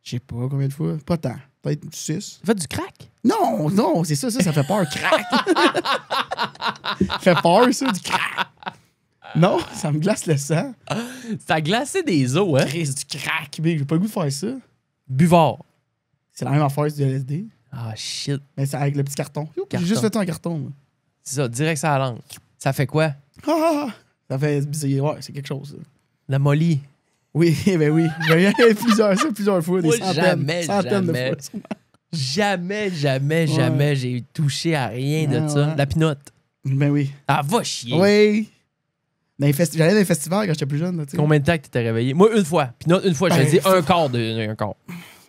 Je sais pas combien de fois. Pas tant. Peut-être 6. Tu fais du crack? Non, c'est ça fait peur. Crack. Ça fait peur, ça, du crack. Non, ça me glace le sang. Ça a glacé des os, hein? Chris, du crack, mais j'ai pas le goût de faire ça. Buvard. C'est la même affaire du LSD. Ah, shit. Mais c'est avec le petit carton. J'ai Carton. juste fait ça en carton, moi. C'est ça, direct ça à la langue. Ça fait quoi? Ça fait bizarre. Ouais, c'est quelque chose, ça. La molly. Oui, ben oui. J'ai plusieurs fois, des Moi, centaines de jamais. fois. Jamais j'ai touché à rien de Ah, ça. ouais. La pinotte. Ben oui. Ah, va chier. Oui. J'allais dans les festivals quand j'étais plus jeune. Là, tu sais. Combien de temps que t'étais réveillé? Moi, une fois. Pinotte, une fois, je Ben, te dis ça- un quart de. Un quart.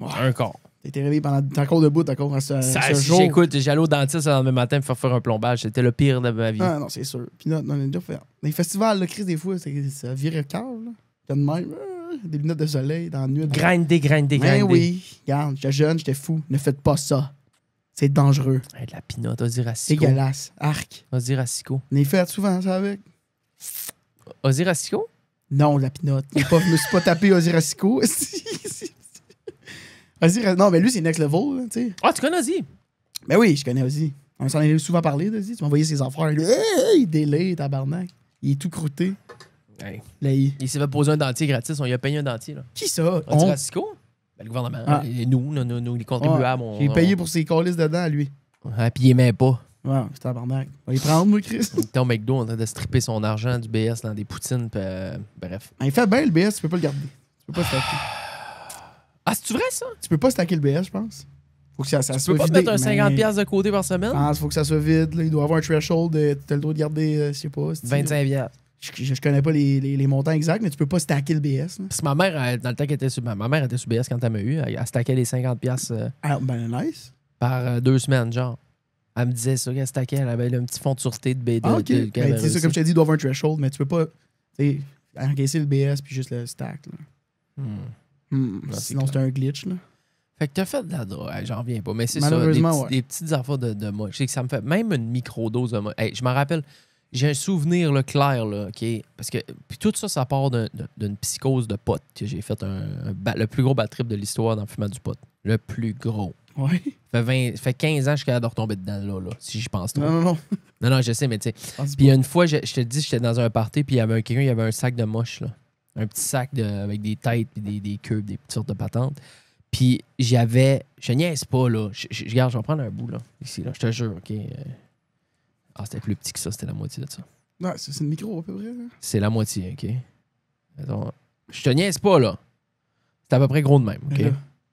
Ouais. Un quart. T'étais réveillé pendant. T'es encore debout, t'es encore à ce Si jour. j'écoute, j'allais au dentiste le lendemain matin me faire un plombage. C'était le pire de ma vie. Ah non, c'est sûr. Puis là, on a déjà fait. Les festivals, là, Chris, des fois, ça virait le cœur. Là. T'as de même. Des lunettes de soleil dans la nuit. Grinder. Ben oui. Regarde, j'étais jeune, j'étais fou. Ne faites pas ça. C'est dangereux. Hey, de la pinotte, vas-y, C'est Rassico. dégueulasse. Arc. Vas-y, Rassico. On est fait souvent, ça, avec. Vas-y, Rassico? Non, la pinotte. Je me suis pas tapé Ozzy Rassico. Ozzy, non, mais lui, c'est next level, là, tu sais. Ah, tu connais Ozzy? Ben oui, je connais Ozzy. On s'en est souvent parlé d'Ozzy. Tu m'as envoyé ses affaires. Il délai, tabarnak. Il est tout croûté. Hey. Là, Il s'est fait poser un dentier gratis. On lui a payé un dentier. Là. Qui ça? Ozzy Rassico? Ben, le gouvernement. Ah. Et nous, les contribuables. J'ai payé pour ses calices dedans, lui. Ah, puis il aimait pas. Ouais, c'est tabarnak. On va y prendre, moi, Chris. Il était au McDo en train de stripper son argent du BS dans des poutines. Puis, bref. Il fait bien le BS, tu peux pas le garder. Tu peux pas stacker. Ah, c'est-tu vrai, ça? Tu peux pas stacker le BS, je pense. Faut que ça Tu soit peux pas vidé. mettre un 50$ de côté par semaine? Ah, faut que ça soit vide. Là. Il doit avoir un threshold. T'as le droit de garder, je sais pas. 25$. Je connais pas les montants exacts, mais tu peux pas stacker le BS. Là. Parce que ma mère, dans le temps qu'elle était sur... Ma mère était sur BS quand elle m'a eu. Elle stackait les 50$ Ah, ben nice. par 2 semaines, genre. Elle me disait ça, qu'elle stackait. Elle avait un petit fond de sûreté de BD. Ah, OK. Ben, c'est ça, comme je t'ai dit, il doit avoir un threshold, mais tu peux pas encaisser le BS puis juste le stack. Là. Non, c'est Sinon, c'est un glitch. Là. Fait que t'as fait de la drogue, j'en reviens pas. Mais c'est ça, Malheureusement, des petites affaires de moi. Je sais que ça me fait même une microdose de moi. Hey, je me rappelle, j'ai un souvenir là, clair, là, OK? Parce que puis tout ça, ça part d'une psychose de pote que j'ai fait le plus gros bad trip de l'histoire dans le fumant du pot. Le plus gros. Ouais. Fait 15 ans, je suis capable de retomber dedans, là, si j'y pense trop. Non. Non, je sais, mais tu sais. Ah, Puis une fois, je te dis, j'étais dans un party, puis il y avait quelqu'un, il y avait un sac de moche, là. Un petit sac avec des têtes, puis des queues, des petites sortes de patentes. Puis je niaise pas, là. Regarde, je vais prendre un bout, là. Ici, là. Je te jure, OK. Ah, c'était plus petit que ça, c'était la moitié de ça. Ouais, c'est une micro, à peu près. Là. C'est la moitié, OK? Attends, je te niaise pas, là. C'était à peu près gros de même, OK? Là.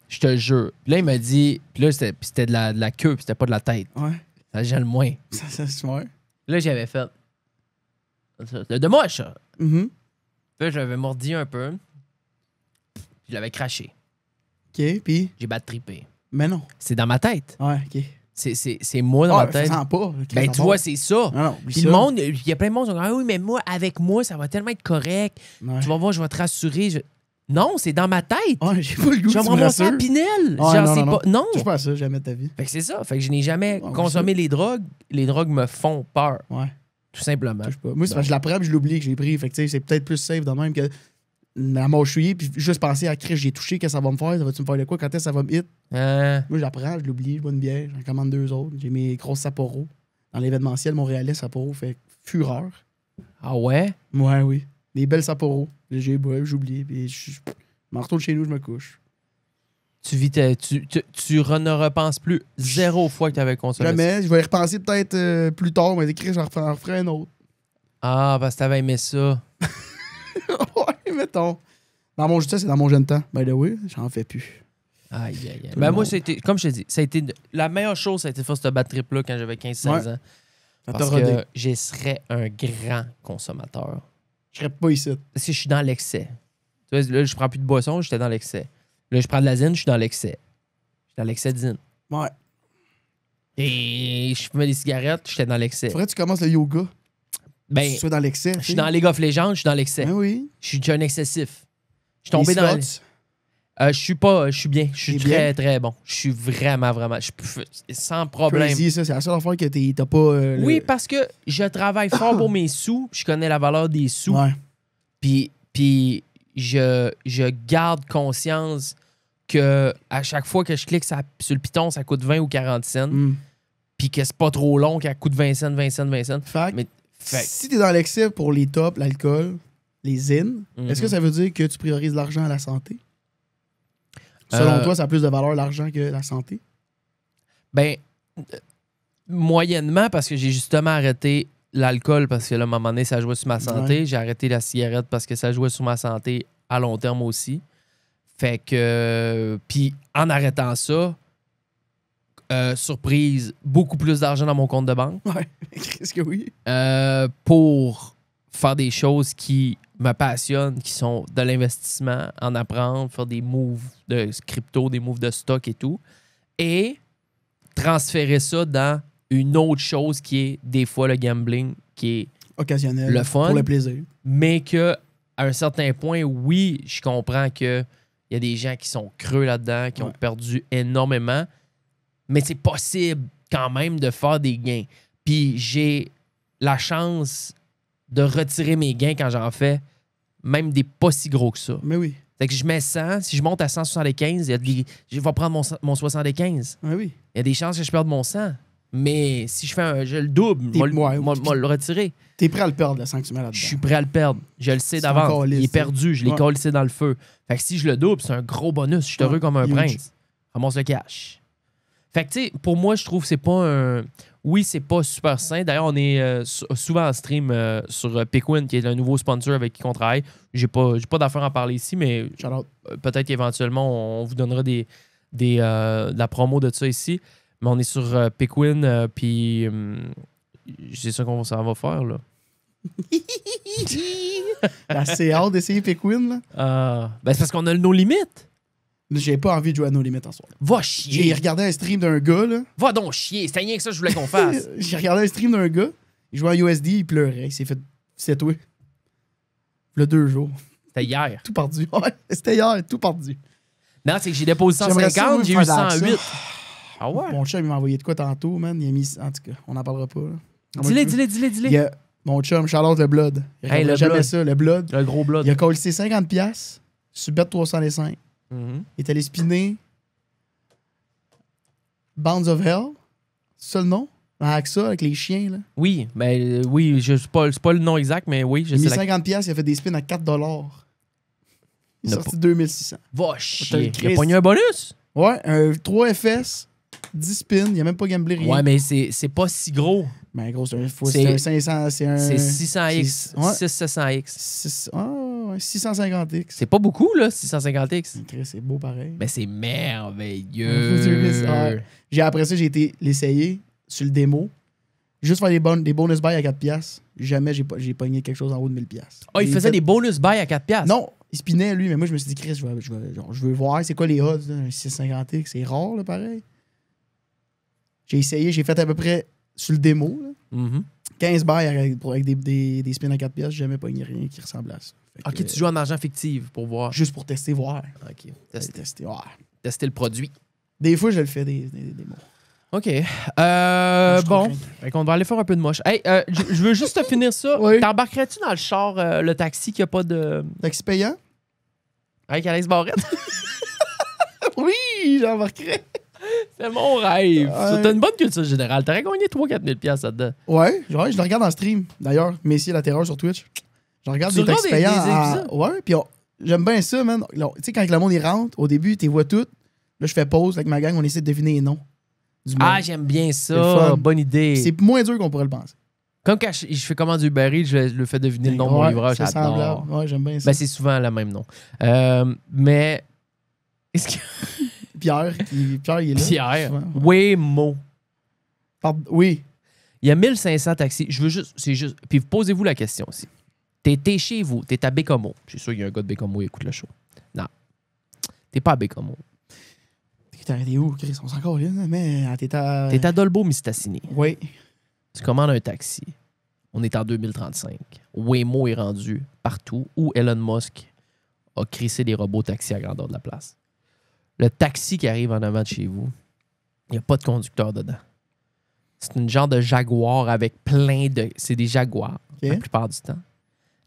Je te jure. Puis là, il m'a dit... Puis là, c'était de la queue, puis c'était pas de la tête. Ouais. Ça gêne moins. Ça se fait. Là, j'avais fait... De moche, ça. Mm-hmm. Puis là, j'avais mordi un peu. Je l'avais craché. OK, puis... J'ai trippé. Mais non. C'est dans ma tête. Ouais, OK. C'est moi dans ma tête. Ça sent pas. Ben, tu vois, c'est ça. Non, Puis le monde, il y a plein de monde qui disent ah oui, mais moi, avec moi, ça va tellement être correct. Ouais. Tu vas voir, je vais te rassurer. Non, c'est dans ma tête. Ouais, j'ai pas le goût Je vais que tu me me ramasser à rassures. Pinel. Ouais, Genre, non, c'est non, pas. Non. Touche pas à ça, jamais de ta vie. Fait que c'est ça. Fait que je n'ai jamais Ouais, consommé les drogues. Les drogues me font peur. Ouais. Tout simplement. Touche pas. Moi, c'est parce que je la prends puis je l'oublie que j'ai pris. Fait que tu sais, c'est peut-être plus safe de même que la mâchouiller puis juste penser à Chris, j'ai touché, qu'est-ce que ça va me faire? Ça va-tu me faire de quoi? Quand est-ce que ça va me hit? Moi, je la prends, je l'oublie, je bois une bière, j'en commande 2 autres. J'ai mes grosses Sapporo. Dans l'événementiel montréalais, Sapporo fait fureur. Ah ouais? Ouais, oui. Des belles Sapporo. J'ai bois, j'oublie. Puis je m'en retourne chez nous, je me couche. Tu ne repenses plus 0 fois que tu avais consommé ça. Jamais. Je vais y repenser peut-être plus tard, mais écrit, j'en referai un autre. Ah, parce que t'avais aimé ça. Ouais, mettons. C'est dans mon jeune temps. Ben là, oui, j'en fais plus. Aïe, aïe, aïe. Ben moi, comme je te dis, ça a été la meilleure chose, ça a été de faire ce bad trip-là quand j'avais 15-16 Ouais. ans. Ça Parce t'a rodé. que je serais un grand consommateur. Je serais pas ici. Parce que je suis dans l'excès. Tu vois, là, je prends plus de boisson, j'étais dans l'excès. Là, je prends de la zine, je suis dans l'excès. Je suis dans l'excès de zine. Ouais. Et je fumais des cigarettes, j'étais dans l'excès. Faudrait que tu commences le yoga. Ben, Tu sois dans l'excès. je suis dans League of Legends, je suis dans l'excès. Ben oui. Je suis un excessif. Je suis tombé dans... Je suis pas... Je suis bien. Je suis T'es très, bien? très bon. Je suis vraiment, vraiment... Je peux, sans problème. Crazy, ça. C'est la seule affaire que t'as pas... Oui, parce que je travaille fort pour mes sous. Je connais la valeur des sous. Ouais. Puis je garde conscience que à chaque fois que je clique sur le piton, ça coûte 20 ou 40 cents. Mm. Puis que c'est pas trop long, qu'elle coûte 20 cents, 20 cents, 20 cents. Fait, Mais, fait si t'es dans l'excès pour les tops, l'alcool, les zines, est-ce que ça veut dire que tu priorises l'argent à la santé? Selon toi, ça a plus de valeur l'argent que la santé? ben, moyennement, parce que j'ai justement arrêté l'alcool parce que là, à un moment donné, ça jouait sur ma santé. Ouais. J'ai arrêté la cigarette parce que ça jouait sur ma santé à long terme aussi. Fait que... Puis en arrêtant ça, surprise, beaucoup plus d'argent dans mon compte de banque Ouais. Qu'est-ce que oui? pour faire des choses qui me passionnent, qui sont de l'investissement, en apprendre, faire des moves de crypto, des moves de stock et tout. Et transférer ça dans une autre chose qui est des fois le gambling, qui est Occasionnel. Le fun. Pour le plaisir. mais que à un certain point, oui, je comprends que il y a des gens qui sont creux là-dedans, qui ont Ouais. perdu énormément, mais c'est possible quand même de faire des gains. Puis j'ai la chance de retirer mes gains quand j'en fais, même des pas si gros que ça. Mais oui. Fait que je mets 100, si je monte à 175, je vais prendre mon 75. Ouais, oui. Il y a des chances que je perde mon 100. Mais si je le double, T'es- moi ouais, le retirer. T'es prêt à le perdre, le sang que tu mets là-dedans. Je suis prêt à le perdre. Je le sais C'est d'avance. encore lisse, Il est ça. perdu. Je l'ai Ouais. collé dans le feu. Fait que si je le double, c'est un gros bonus. Je suis heureux Ouais, comme un huge. prince. Ramasse le cash. Fait que, tu sais, pour moi, je trouve que c'est pas un... Oui, c'est pas super sain. D'ailleurs, on est souvent en stream sur Pickwin, qui est un nouveau sponsor avec qui on travaille. J'ai pas d'affaires à en parler ici, mais Shout out. peut-être qu'éventuellement, on vous donnera de la promo de ça ici. Mais on est sur Pickwin, puis c'est ça qu'on va faire, là. J'ai assez hâte d'essayer Pikmin, là. Ben, c'est parce qu'on a nos limites. J'ai pas envie de jouer à No Limit en soir. Va J'ai chier. regardé un stream d'un gars, là. Va donc chier. C'était rien que ça que je voulais qu'on fasse. J'ai regardé un stream d'un gars. Il jouait à USD, il pleurait. Il s'est fait setouer. Le 2 jours. C'était hier. Tout perdu. Ouais, c'était hier, tout perdu. Non, c'est que j'ai déposé J'aimerais ça, 150, moi, j'ai me eu faire de 108. ça. Ah ouais? Mon chum, il m'a envoyé de quoi tantôt, man. Il a mis. En tout cas, on n'en parlera pas. Là. Dis-le. Il a... Mon chum, Charlotte le Blood. Il Hey, le jamais Blood. ça, le Blood. Le gros blood. Il a collé 50$ sur Bet 305. Mhm. Il est allé spinner Bounds of Hell. C'est ça le nom? Avec ça, avec les chiens, là. Oui, ben oui, c'est pas le nom exact, mais oui, je Il a sais. mis 50$, il a fait des spins à 4$. Il est Ne sorti 2600. Va Te chier. le Il a Christ. pogné un bonus? Ouais, un 3 FS, 10 spins, il a même pas gamblé rien. Ouais, mais c'est pas si gros. Ben gros, c'est un C'est- 500, c'est un... C'est 600X. Ouais. 600X. Ouais, 650X. C'est pas beaucoup, là, 650X. C'est beau pareil. Mais c'est merveilleux. Ouais. Après ça, j'ai été l'essayer sur le démo. Juste faire des bonus buy à 4$. Jamais j'ai pogné quelque chose en haut de 1000$. Ah, il J'ai faisait fait- des bonus buy à 4$. Non, il spinait lui, mais moi je me suis dit, Chris, je veux voir c'est quoi les odds, là, un 650X. C'est rare, là, pareil. J'ai essayé, j'ai fait à peu près sur le démo, là, Mhm. 15 buy avec des spins à 4$. J'ai jamais pogné rien qui ressemble à ça. Fait Ok, que, tu joues en argent fictif pour voir. juste pour tester, voir. Ok. Tester, voir. Tester le produit. Des fois, je le fais des démos. OK. Je suis Bon. trop Fait qu'on va aller faire un peu de moche. Hey, je veux juste te finir ça. Oui. T'embarquerais-tu dans le char, le taxi qui a pas de. Taxi payant? Avec Alex Barrette? Oui, j'embarquerai. C'est mon rêve. Ouais. T'as une bonne culture générale. T'aurais gagné 3-4 000 piastres là-dedans. Ouais, je le regarde en stream. D'ailleurs, Messier la Terreur sur Twitch. Je regarde Tu des taxis regardes payants. des épisodes? Ouais, puis j'aime bien ça, man. Tu sais, quand le monde il rentre, au début, tu les vois toutes. Là, je fais pause avec ma gang, on essaie de deviner les noms du monde. Ah, j'aime bien C'est le ça. fun. Bonne idée. C'est moins dur qu'on pourrait le penser. Comme quand je fais commande du Uber Eats, je le fais deviner le nom de mon Ouais, livreur. c'est J'adore. semblable. Ouais, j'aime bien ça. Ben, c'est souvent le même nom. Mais. Est-ce que. Pierre, il est là. Pierre. souvent. Waymo. Oui. Il y a 1500 taxis. Je veux juste. C'est juste. Puis posez-vous la question aussi. T'es chez vous. T'es à Bécomo. Je suis sûr qu'il y a un gars de Bécomo qui écoute le show. Non. T'es pas à Bécomo. T'es où, Chris? On s'en encore là, mais t'es à... T'es à Dolbeau-Mistassini. Oui. Tu commandes un taxi. On est en 2035. Waymo est rendu partout où Elon Musk a crissé des robots taxis à grandeur de la place. Le taxi qui arrive en avant de chez vous, il n'y a pas de conducteur dedans. C'est une genre de Jaguar avec plein de... C'est des Jaguars, Ok. la plupart du temps.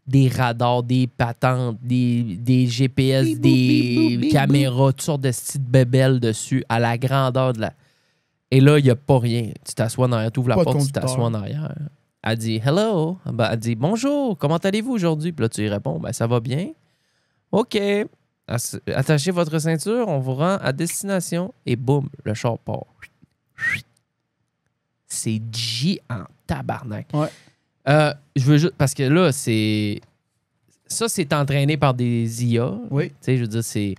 Des radars, des patentes, des GPS, Bip, boop, des bip, boop, bip, caméras, toutes sortes de petites bébelles dessus à la grandeur de la... Et là, il n'y a pas rien. Tu t'assois en arrière, tu ouvres la Pas de porte, tu conducteur. t'assois en arrière. Elle dit « Hello ». Ben, elle dit « Bonjour, comment allez-vous aujourd'hui? » Puis là, tu y réponds « Ben, ça va bien. » « OK. Attachez votre ceinture, on vous rend à destination. » Et boum, le char part. C'est G en tabarnak. Ouais. Je veux juste... Parce que là, c'est... Ça, c'est entraîné par des IA. Oui. Tu sais, je veux dire, c'est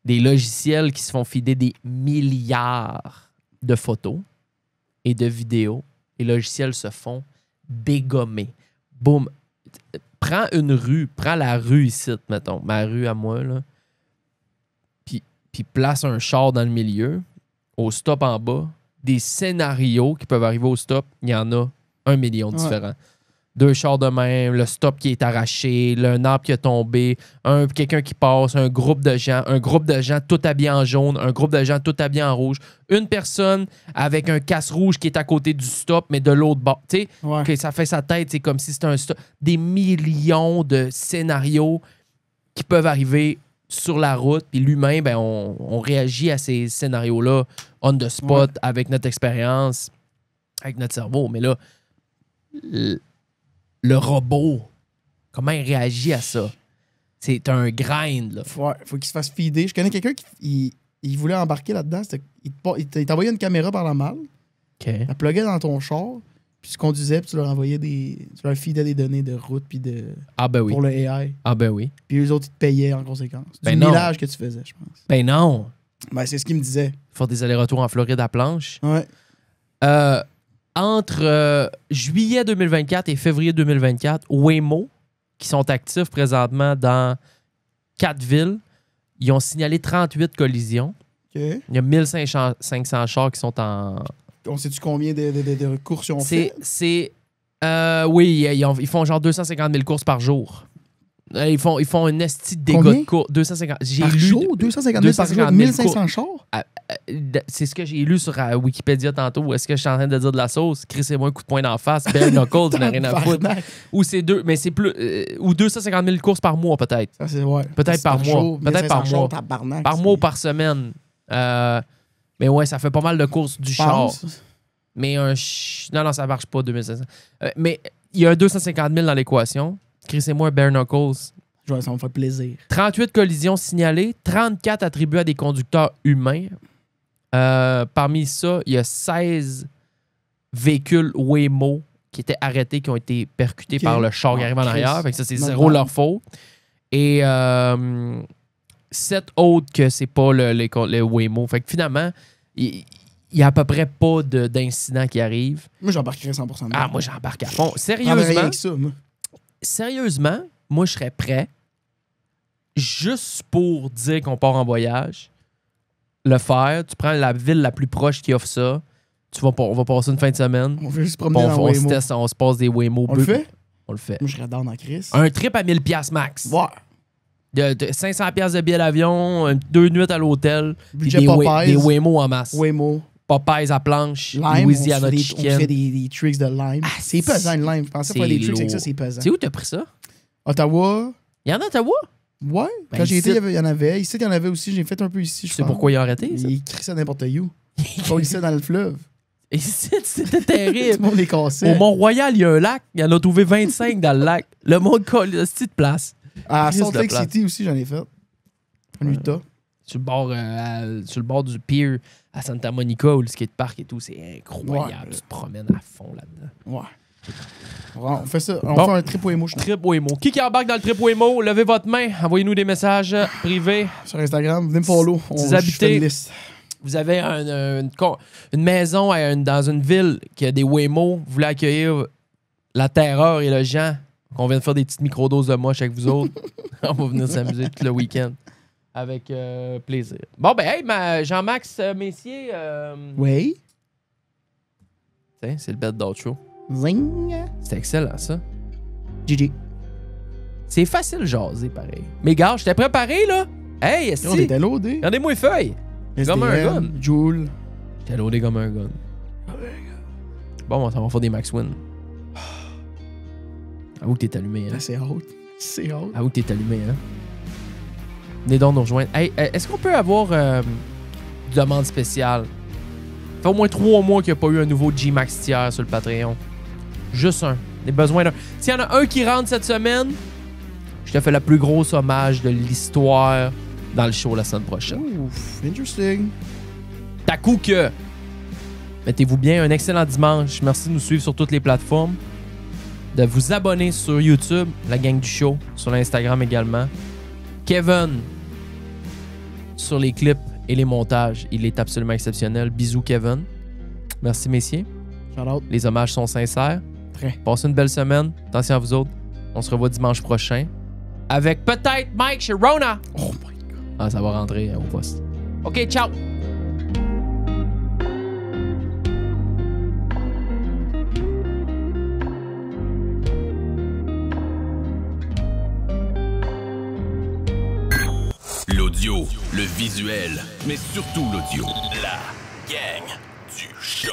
des logiciels qui se font fider des milliards de photos et de vidéos. Les logiciels se font dégommer. Boum. Prends une rue, prends la rue ici, mettons, ma rue à moi, là. Puis place un char dans le milieu, au stop en bas, des scénarios qui peuvent arriver au stop, il y en a 1 million de Ouais. différents. 2 chars de même, le stop qui est arraché, un arbre qui est tombé, quelqu'un qui passe, un groupe de gens tout habillés en jaune, un groupe de gens tout habillés en rouge, une personne avec un casse rouge qui est à côté du stop, mais de l'autre bord. Tu sais, Ouais. que ça fait sa tête, c'est comme si c'était un stop. Des millions de scénarios qui peuvent arriver sur la route, puis l'humain, ben, on réagit à ces scénarios-là on the spot, avec notre expérience, avec notre cerveau. Mais là, le robot, comment il réagit à ça? C'est un grind, là. Faut qu'il se fasse feeder. Je connais quelqu'un qui il voulait embarquer là-dedans. Il t'envoyait une caméra par la malle, OK. la pluguait dans ton char, puis tu conduisais, puis tu leur envoyais tu leur feedais des données de route, puis Ah ben oui. pour le AI. Ah ben oui. Puis eux autres, ils te payaient en conséquence. Ben Du non. millage que tu faisais, je pense. Ben non. Ben, c'est ce qu'il me disait. Faire des allers-retours en Floride à planche. Ouais. entre juillet 2024 et février 2024, Waymo, qui sont actifs présentement dans 4 villes, ils ont signalé 38 collisions. OK. Il y a 1500 chars qui sont en... On sait-tu combien de courses ils ont fait? Oui, ils font genre 250 000 courses par jour. Ils font un esti de dégâts Combien? de course. 250. J'ai Par lu jour? 250 000 par jour? 1500 chars? C'est ce que j'ai lu sur Wikipédia tantôt. Est-ce que je suis en train de dire de la sauce? Crissez-moi un coup de poing d'en face. Bare Knuckles, n'a rien à foutre. Ou c'est deux, mais c'est plus. Ou 250 000 courses par mois, peut-être. Ça, c'est ouais. Peut-être par mois. jour, Peut-être par 1500 mois. chars, tabarnak, Par c'est- mois ou par semaine. Mais ouais, ça fait pas mal de courses du Je char. pense. Mais non, ça marche pas, 2500. Mais il y a un 250 000 dans l'équation. Crissez-moi un Bare Knuckles. Ouais, ça me fait plaisir. 38 collisions signalées, 34 attribuées à des conducteurs humains. Parmi ça, il y a 16 véhicules Waymo qui étaient arrêtés, qui ont été percutés Ok. par le char qui arrive en Chris. arrière. Fait que ça, c'est Not zéro bad. leur faute. Et 7 autres que c'est pas le Waymo. Fait que finalement, il y a à peu près pas d'incidents qui arrivent. Moi, j'embarquerais 100%. Ah, moi, j'embarque à fond. Je prendrais rien Sérieusement, que ça, moi. sérieusement, moi, je serais prêt juste pour dire qu'on part en voyage, le faire. Tu prends la ville la plus proche qui offre ça. On va passer une fin de semaine. On veut juste se puis promener dans on se Waymo. teste, on se passe des Waymo. On le fait? On le fait. Moi, je serais down en crise. Un trip à 1000$ max. Ouais. De 500$ de billet d'avion, 2 nuits à l'hôtel, puis Budget des Popeyes. des Waymo en masse. Waymo. Popeyes à planche, Lime, Louisiana on fait Chicken. des tricks de lime. Ah, C'est pesant, le lime. Je pensais c'est faire des tricks avec lourd. ça, c'est pesant. C'est où t'as pris ça? Ottawa, Il y en a à Ottawa? ouais. Ben, Quand j'ai été, ici- il y en avait. Ici, il y en avait aussi. J'ai fait un peu ici, je Tu sais pense. pourquoi ils ont arrêté, ça? Ils crient ça n'importe où. Ils font ça dans le fleuve. Et c'était Tout terrible. le monde est cassé. Au Mont-Royal, il y a un lac. Il y en a trouvé 25 dans le lac. Le monde colle, c'est de place. À Crise Salt de Lake place. City aussi, j'en ai fait. En Utah. Sur le bord du pier à Santa Monica où le skatepark et tout, c'est incroyable. Ouais. Tu te promènes à fond là-dedans. Ouais. On fait ça. On Bon. fait un trip Waymo, je pense. Trip Waymo. Qui embarque dans le trip Waymo? Levez votre main. Envoyez-nous des messages privés. Sur Instagram. Venez me follow. Vous Je habitez- fais une liste. Vous avez une maison dans une ville qui a des Waymo. Vous voulez accueillir la terreur et le Jean. On vient de faire des petites microdoses de moche avec vous autres. On va venir s'amuser tout le week-end. Avec plaisir. Bon, ben, hey, Jean-Max Messier. Oui. Tiens, c'est le bed d'outro. Zing. C'est excellent, ça. GG. C'est facile jaser, pareil. Mais gars, j'étais préparé, là. Hey, On est-ce était loadé. regardez-moi les feuilles. Comme un gun. Joule. J'étais loadé comme un gun. Bon, on va faire des max win. Avoue que t'es allumé, hein. C'est haute. C'est haute. Avoue que t'es allumé, hein. Venez donc nous rejoindre. Hey, est-ce qu'on peut avoir une demande spéciale? Ça fait au moins 3 mois qu'il n'y a pas eu un nouveau G-Max tiers sur le Patreon. Juste un. On a besoin d'un. S'il y en a un qui rentre cette semaine, je te fais le plus gros hommage de l'histoire dans le show la semaine prochaine. Ouf, interesting. T'as coup que. Mettez-vous bien, un excellent dimanche. Merci de nous suivre sur toutes les plateformes. De vous abonner sur YouTube, la gang du show, sur l'Instagram également. Kevin, sur les clips et les montages, il est absolument exceptionnel. Bisous, Kevin. Merci, messieurs. Shout out. Les hommages sont sincères. Très. Passez une belle semaine. Attention à vous autres. On se revoit dimanche prochain. Avec peut-être Mike chez Rona. Oh my god. Ah, ça va rentrer au poste. OK, ciao. L'audio, le visuel, mais surtout l'audio. La gang du show.